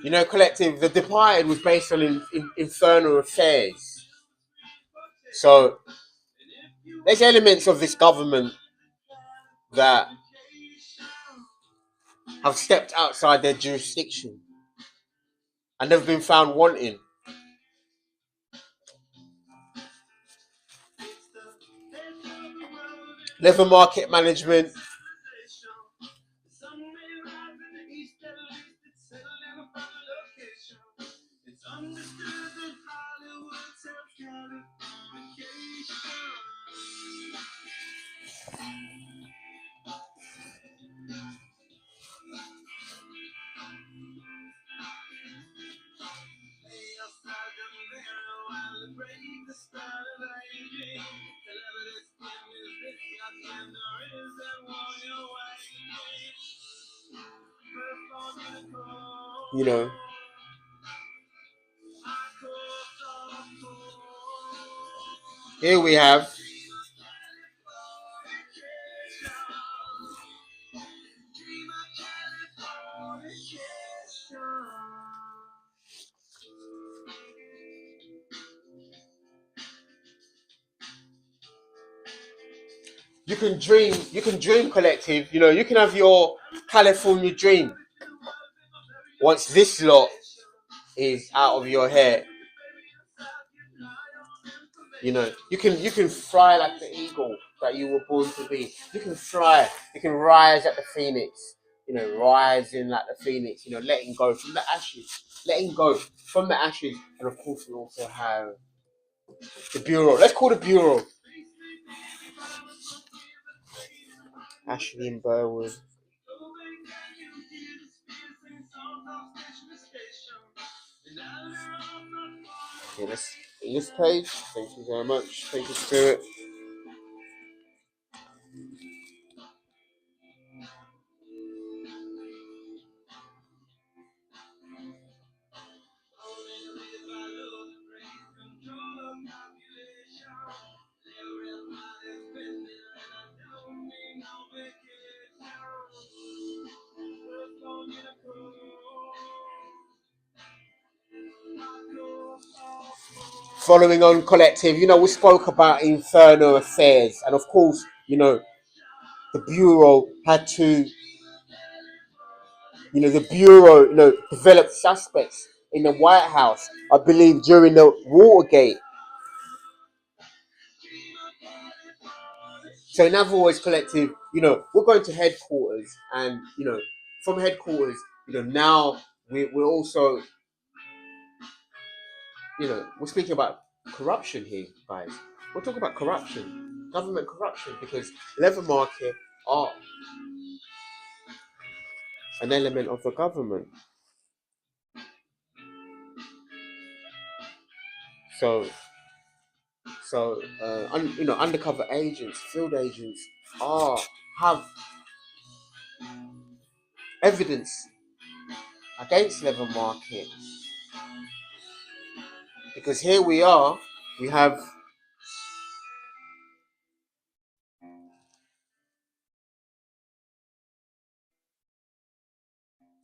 Speaker 2: you know, Collective. The Departed was based on infernal affairs. So there's elements of this government that have stepped outside their jurisdiction and they've been found wanting. Leather Market Management. You know, here we have you can dream, Collective. You know, you can have your California dream. Once this lot is out of your hair, you know, you can fly like the eagle that you were born to be. You can fly, you can rise at the phoenix, you know, rising like the phoenix, you know, letting go from the ashes, letting go from the ashes. And of course we also have the bureau. Let's call the bureau Ashleigh Burwood. Okay, let's this page. Thank you very much. Thank you, Spirit. Following on, Collective, you know, we spoke about infernal affairs, and of course, you know, the bureau had to, you know, the bureau, you know, developed suspects in the White House, I believe, during the Watergate. So in other words, Collective, you know, we're going to headquarters, and you know, from headquarters, you know, now we're also, you know, we're speaking about corruption here, guys. We're talking about corruption, government corruption, because leather market are an element of the government. So, you know, undercover agents, field agents have evidence against leather market, because here we are, we have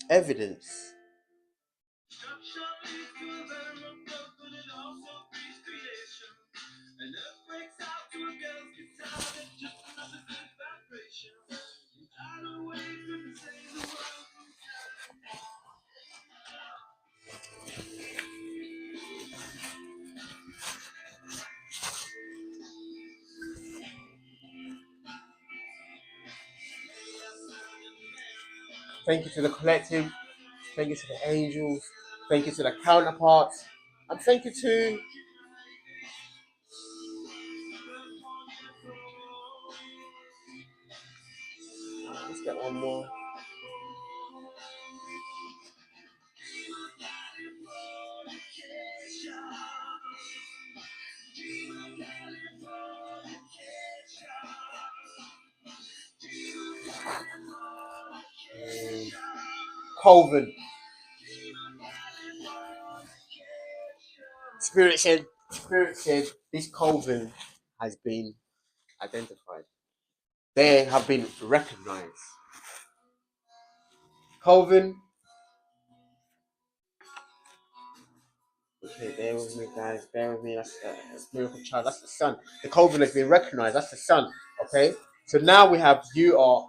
Speaker 2: evidence. Thank you to the Collective. Thank you to the angels. Thank you to the counterparts. And thank you to let's get one more. Colvin. Spirit said this Colvin has been identified. They have been recognized. Colvin. Okay, bear with me, guys. Bear with me. That's miracle child. That's the son. The Colvin has been recognized. That's the son. Okay. So now we have you are.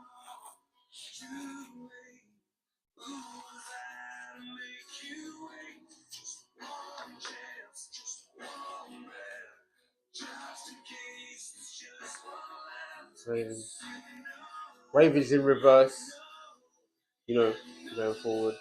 Speaker 2: Ravens. Ravens in reverse. You know, going forward.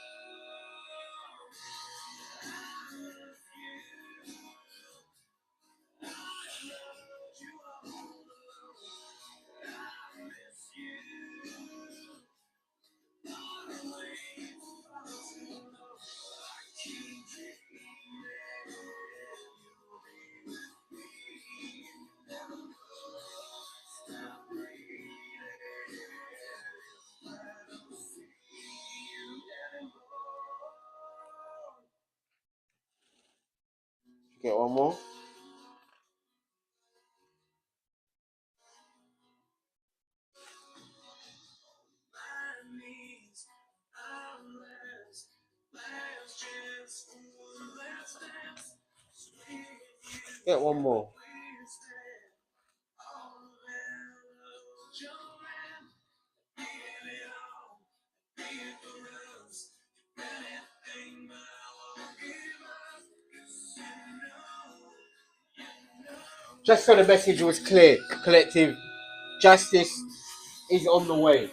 Speaker 2: Get one more. Get one more. Just so the message was clear, collective justice is on the way.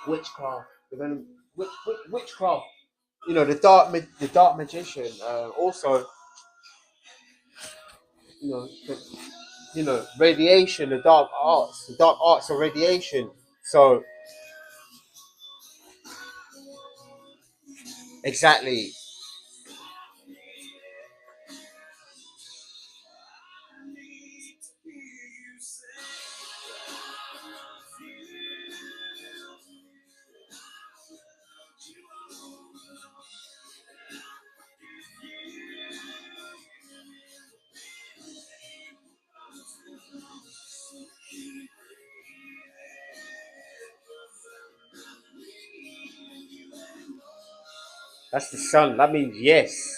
Speaker 2: Witchcraft. Witchcraft. You know, the dark magician. Also, you know, radiation. The dark arts of radiation. So exactly. That's the sun. That means yes.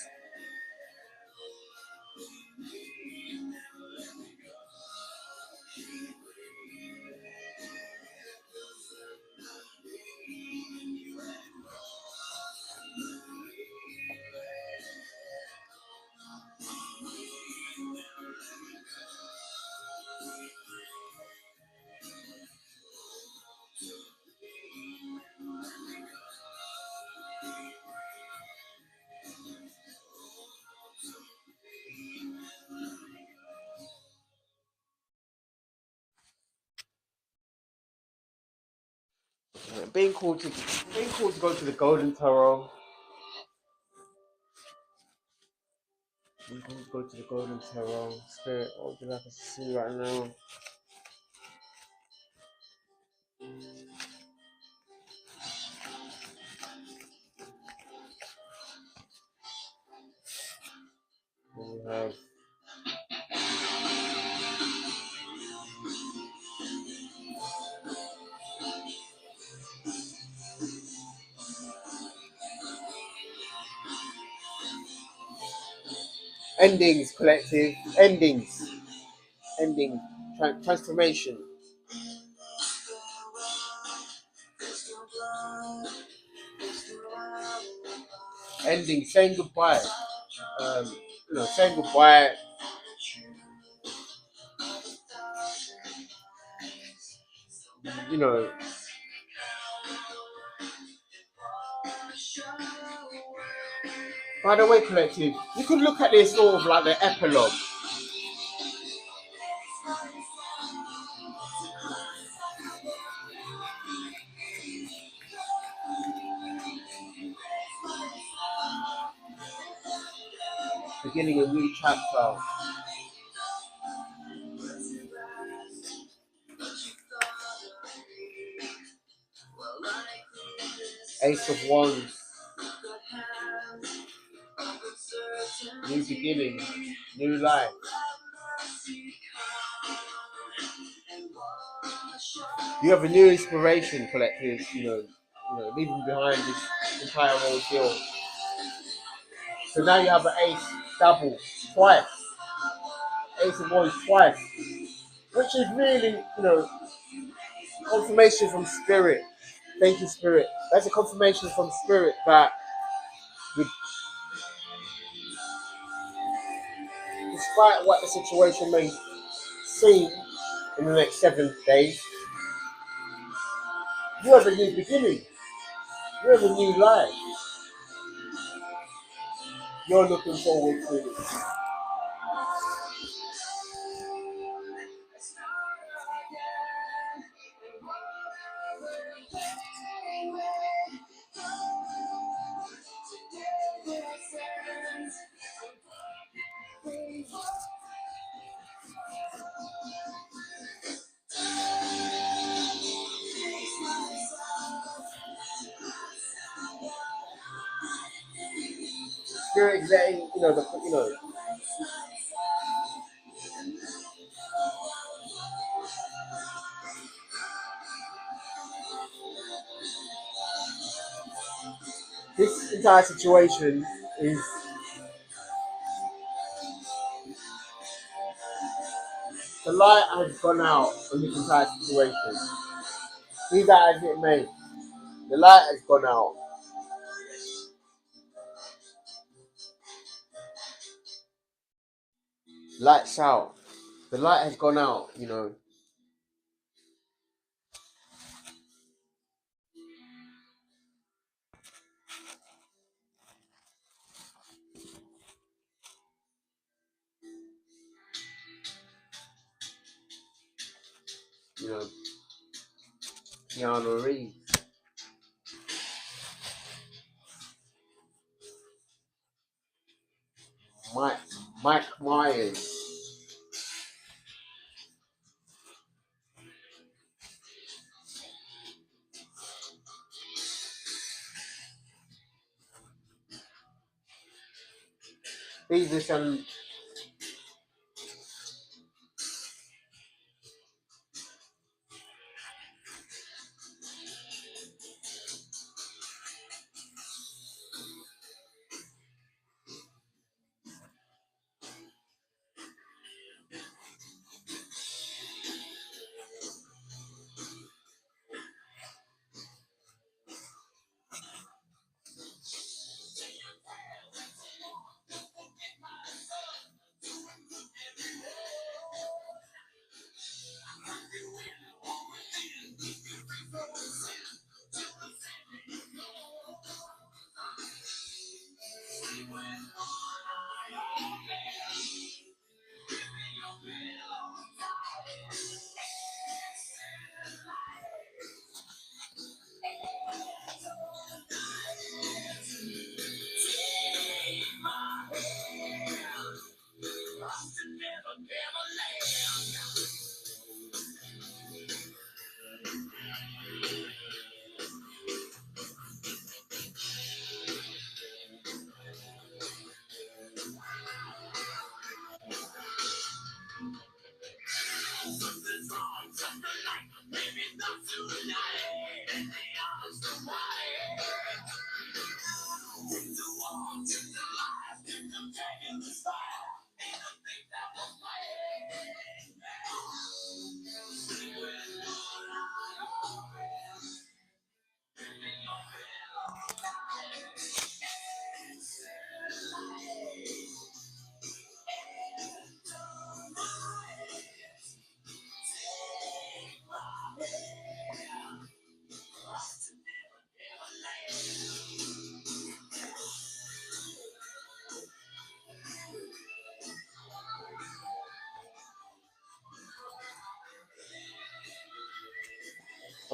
Speaker 2: Being called to go to the Golden Tarot. Being called to go to the Golden Tarot. Spirit, what would you like us to see right now? We have Endings, collective. Endings. Ending. Transformation. Ending. Saying goodbye. Saying goodbye. You know. By the way, collective, you could look at this sort of like the epilogue. Beginning a new chapter. Ace of Wands. New beginning. New life. You have a new inspiration, collective, leaving behind this entire ordeal. So now you have an ace double twice. Ace of Wands twice. Which is really, confirmation from spirit. Thank you, spirit. That's a confirmation from spirit that despite what the situation may seem in the next 7 days, you have a new beginning. You have a new life. You're looking forward to it. Spirit is letting, this entire situation is the light has gone out on this entire situation. Be that as it may, the light has gone out. Lights out. The light has gone out. You know, Keanu Reeves. Mike Myers. These are some.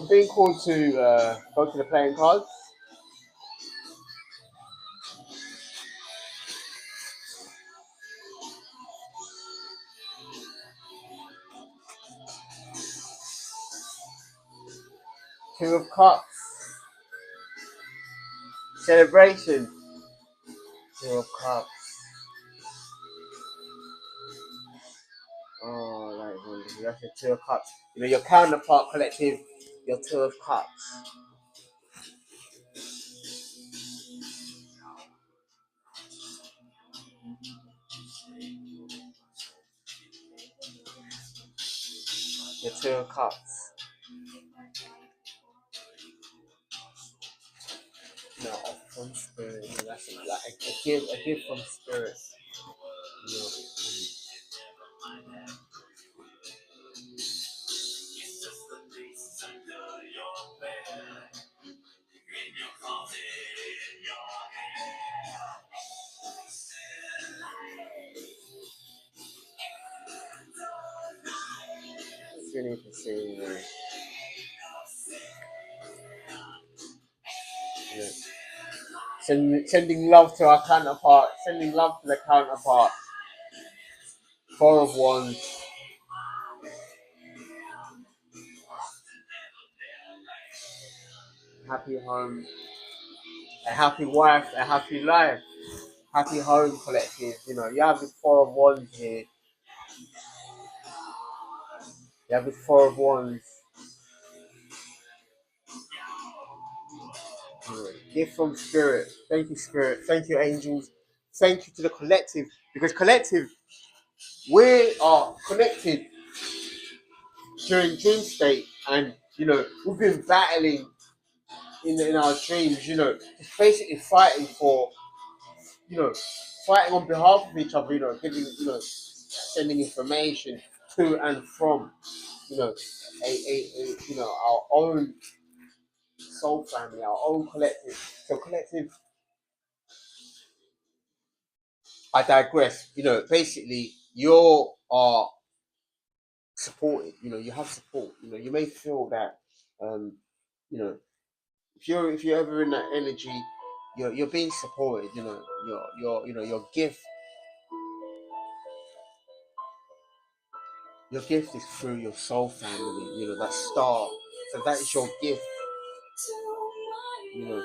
Speaker 2: I'm being called to go to the playing cards. Two of Cups. Celebration. Two of Cups. Oh, like wonderful. That's your Two of Cups. You know, your counterpart collective, your Two of Cups. Your Two of Cups. No, from spirit. You know, that's like a gift from spirit. You know, it's really interesting. Yeah. Sending love to our counterpart. Sending love to the counterpart. Four of Wands. Happy home. A happy wife. A happy life. Happy home collective. You know, you have the Four of Wands here. You have the Four of Wands. Gift from Spirit. Thank you, Spirit. Thank you, angels. Thank you to the collective. Because collective, we are connected during dream state. And, you know, we've been battling in our dreams, you know, just basically fighting for, you know, fighting on behalf of each other, you know, giving, you know, sending information to and from, you know, you know, our own soul family, our own collective. So collective, I digress. You know, basically, you are supported. You know, you have support. You know, you may feel that, you know, if you're ever in that energy, you're being supported. You know, you know your gift is through your soul family. You know, that star. So that is your gift. You know,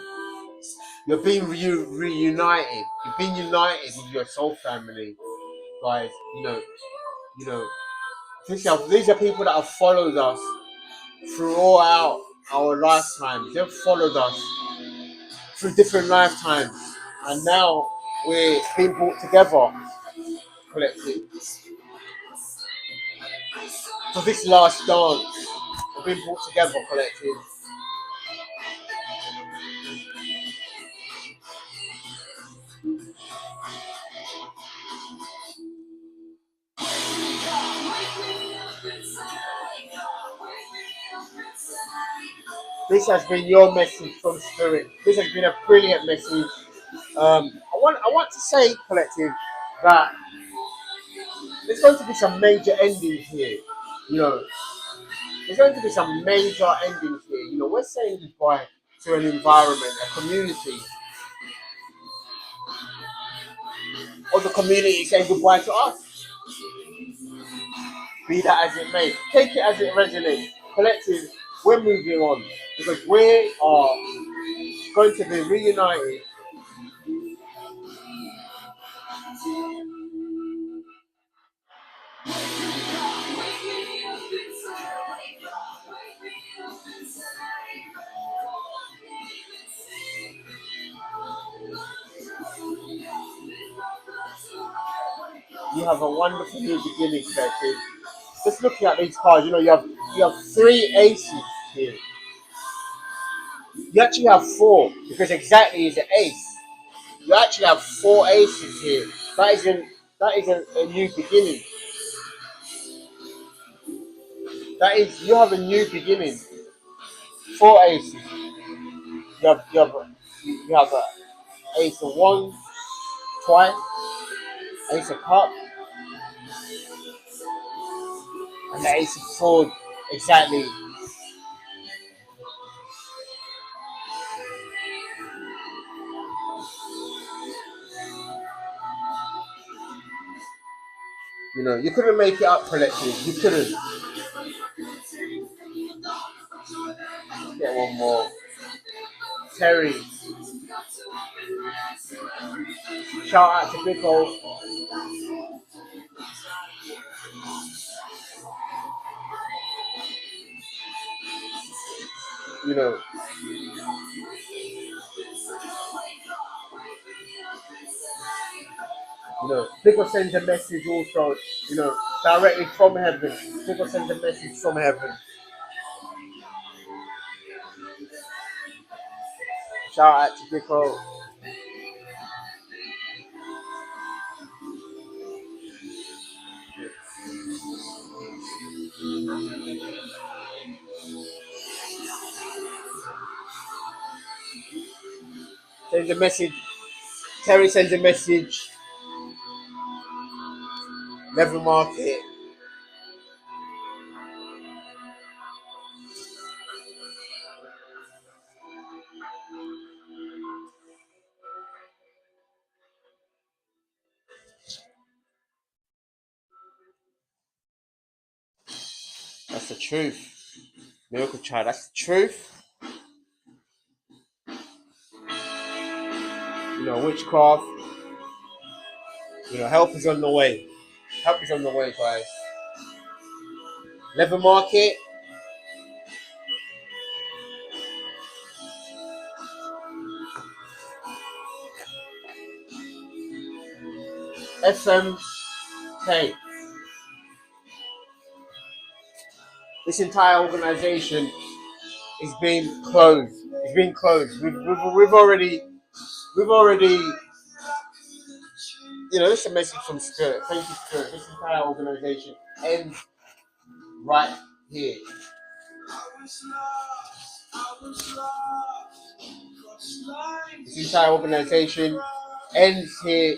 Speaker 2: you're being reunited. You've been united with your soul family, guys. You know. These are people that have followed us throughout our lifetimes. They've followed us through different lifetimes, and now we're being brought together, collectively. For this last dance, we're being brought together, collectively. This has been your message from Spirit. This has been a brilliant message. I want to say, collective, that there's going to be some major endings here. You know, there's going to be some major endings here. You know, we're saying goodbye to an environment, a community, or the community is saying goodbye to us. Be that as it may, take it as it resonates. Collective, we're moving on because we are going to be reunited. You have a wonderful new beginning, collective. Just looking at these cards, you know, you have three aces here. You actually have four because exactly is an ace. You actually have four aces here. That is a new beginning. That is you have a new beginning. Four aces. You have a ace of wands twice, ace of cups, and the ace of swords exactly You know, you couldn't make it up, collective. You couldn't. Get one more. Terry. Shout out to Pickle. You know, Pickle sends a message also, directly from heaven. Pickle sends a message from heaven. Shout out to Pickle. Sends a message. Terry sends a message. Level Market. That's the truth. Miracle Child, that's the truth. Witchcraft. Help is on the way. Help is on the way, guys. Level Market. FMK. This entire organization is being closed. It's been closed. We've already. This is a message from Spirit. Thank you, Spirit. This entire organization ends right here. This entire organization ends here.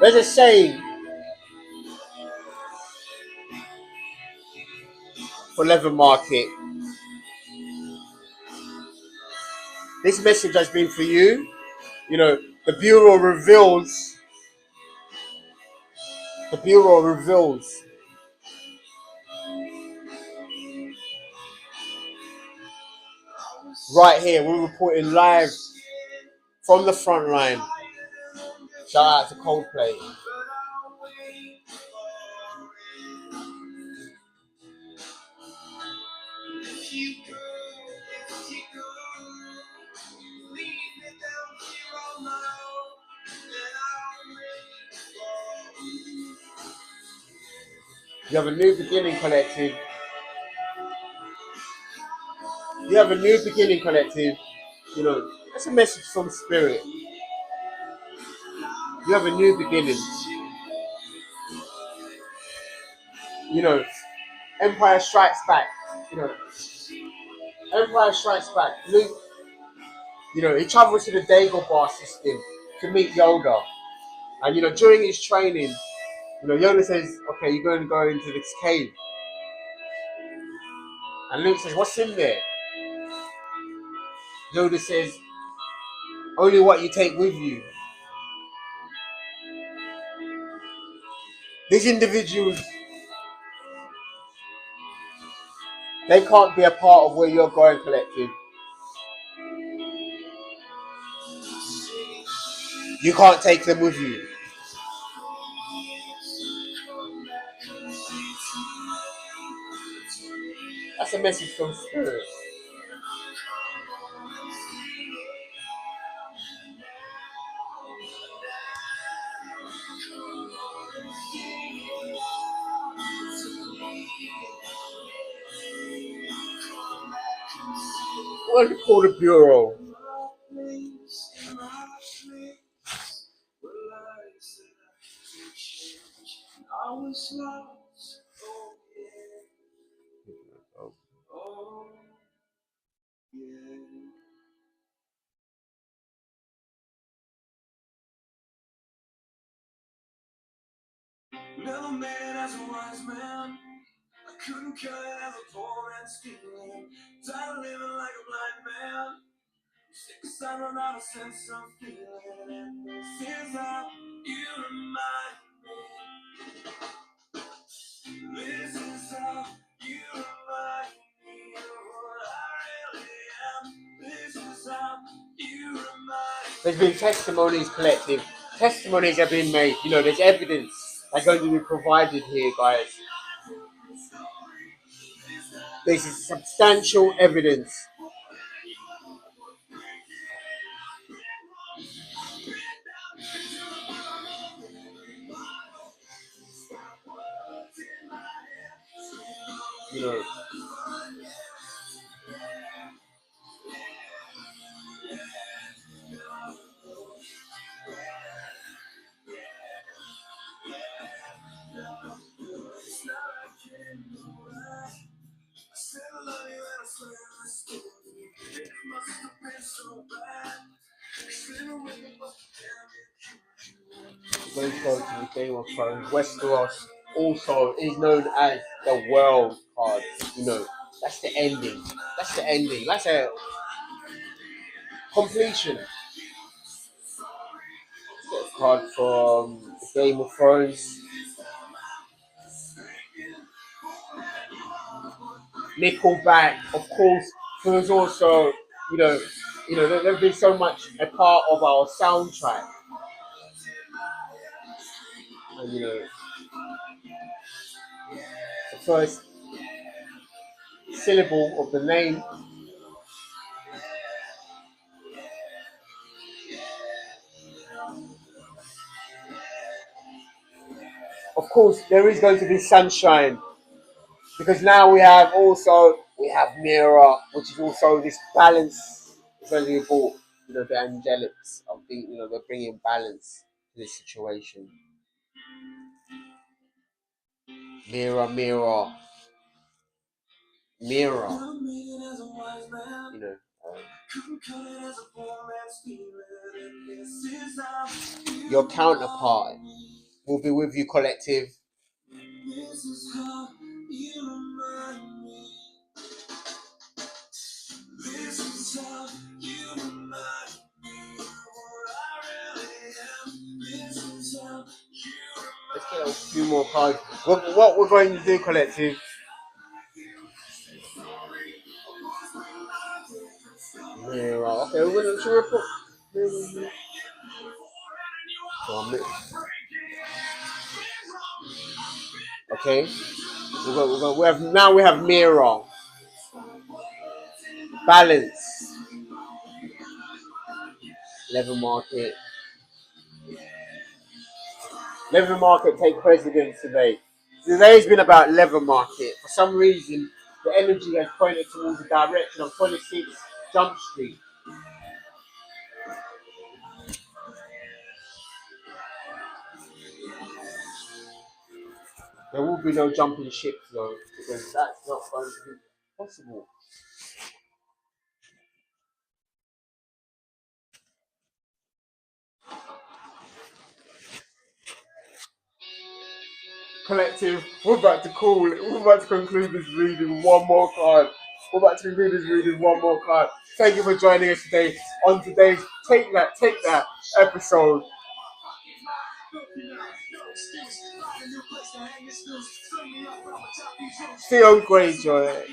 Speaker 2: There's a saying for Leather Market. This message has been for you. The Bureau reveals. Right here, we're reporting live from the front line. Shout out to Coldplay. You have a new beginning, collective. That's a message from Spirit. You have a new beginning. Empire Strikes Back. Empire Strikes Back. Luke, he travels to the Dagobah system to meet Yoda. And, during his training, Yoda says, okay, you're going to go into this cave. And Luke says, what's in there? Yoda says, only what you take with you. These individuals, they can't be a part of where you're going, collective. You can't take them with you. That's a message from Spirit. What do you call the Bureau?
Speaker 3: Never made it as a wise man. I couldn't cut it as a poor man's feeling. Tired of living like a blind man. Sick I run out of sense of feeling. And this is how you remind me. This is how you remind me of what I really am. This is how you remind me.
Speaker 2: There's been testimonies collective. Testimonies have been made. You know, there's evidence that's going to be provided here, guys. This is substantial evidence. You know. Going to go to the Game of Thrones. Westeros also is known as the World card. You know, that's the ending. That's the ending. That's a completion. Get a card from the Game of Thrones. Nickelback, of course, who's also, they've been so much a part of our soundtrack. And, the first syllable of the name. Of course, there is going to be sunshine because now we have Mira, which is also this balance. It's going to be brought, the angelics of being, they're bringing balance to this situation. Mira, Mira, Mira. Your counterpart will be with you, collective. This is how you remind me. This is how you remind me of what I really am. This is how you remind me. Let's get a few more cards. What we're going to do, collective. Yeah, right. Okay, we're going to report. Okay. We have mirror. Balance. Level market. Level market take precedence today. Today's been about level market. For some reason, the energy has pointed towards the direction of 26 Jump Street. There will be no jumping ships though, because that's not going to be possible. Collective, we're about to conclude this reading with one more card. Thank you for joining us today on today's Take That episode. Theo Greyjoy.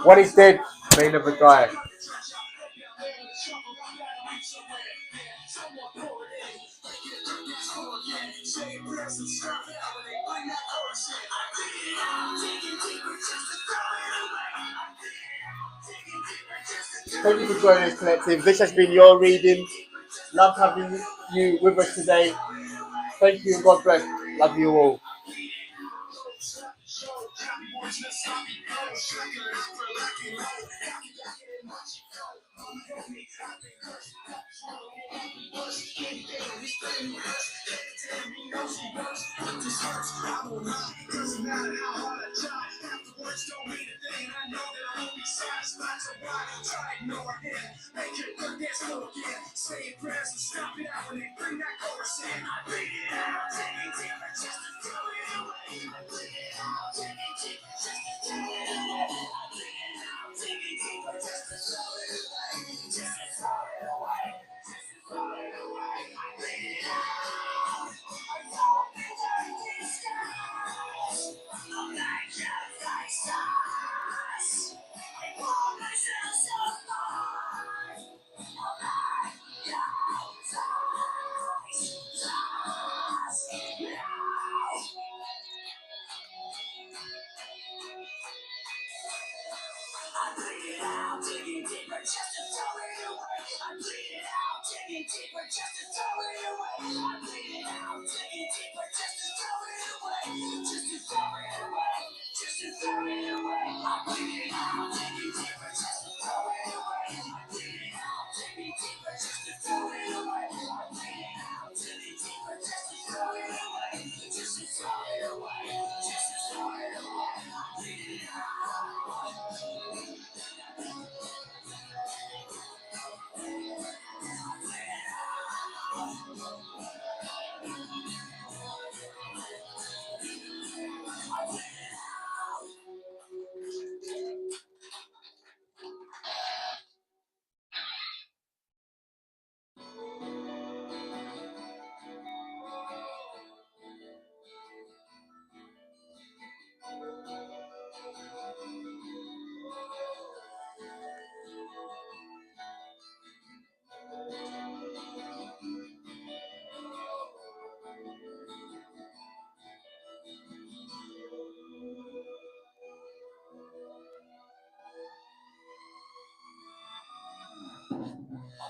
Speaker 2: What is dead may never die. Thank you for joining us, collective. This has been your reading. Love having you with us today. Thank you and God bless. Love you all.
Speaker 3: Half the words don't mean a thing. I know that I'm only satisfied, so why try to ignore him? Make it look dance floor again. Say prayers and stop it out when they bring that chorus in. I bleed it out, take it deeper just to throw it away. I bleed it out, take it deeper just to throw it away. I bleed it out, take it deeper just to throw it away. Just to throw it away. Just to throw it away. I bleed it out. I don't think I can stop. I'm like just like stars. I want myself so far. I'm like I bleed it out, digging deeper just to throw it away. I bleed it out, digging deeper just to throw it away. I bleed it out, digging deeper just to throw it away. Just to throw it away. Just to throw it away. I bleed it out, digging deeper just to throw it away. I bleed it out, digging deeper just to throw it away. I bleed it out, digging deeper just to throw it away. Just to throw it away. Just to throw it away. I bleed it out.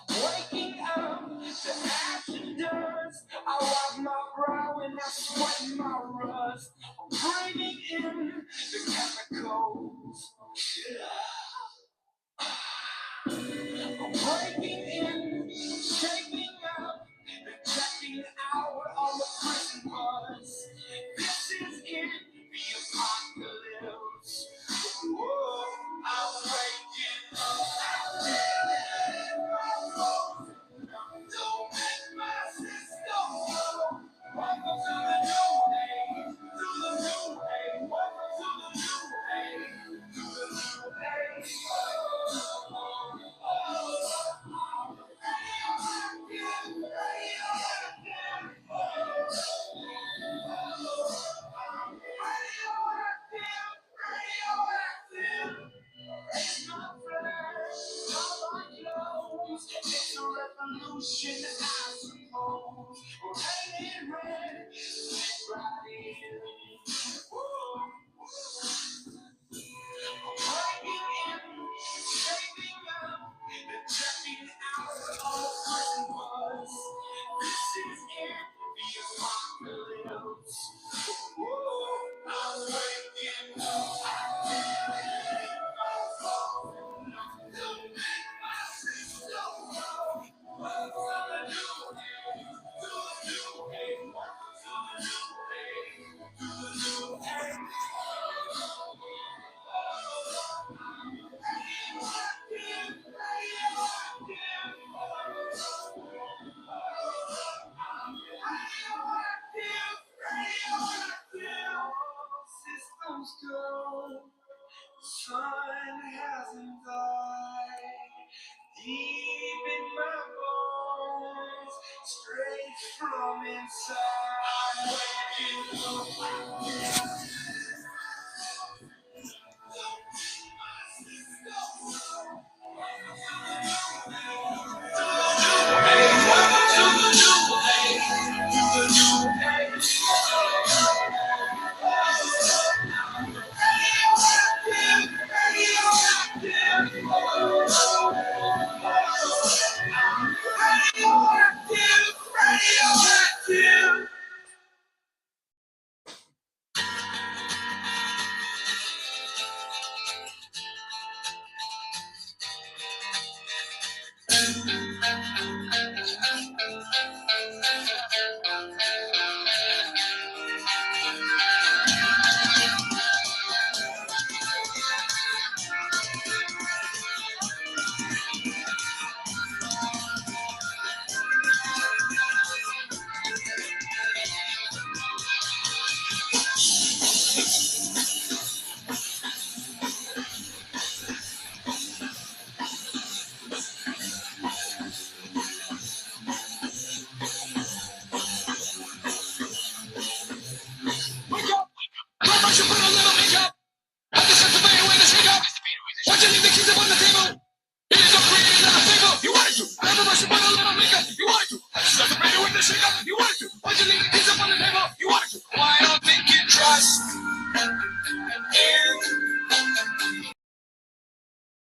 Speaker 3: Waking up, the action dust. I wipe my brow and I sweat my rust. I'm breathing in the chemicals. I'm breaking in, shaping up, rejecting out all the prison buzz. This is it, the apocalypse. Whoa, I'm waking up. Don't make my system go. Welcome to the new day. To the new day. Welcome to the new day. To the new day. Radioactive. It's not fresh, not like clothes. It's a revolution, I suppose. We're painted red, right in. Whoa. Breaking in, shaping up, checking out all the prison was. This is it, the apocalypse. Whoa, I'm waking up. Systems go, sun hasn't died. Deep in my bones, straight from inside. Waking up.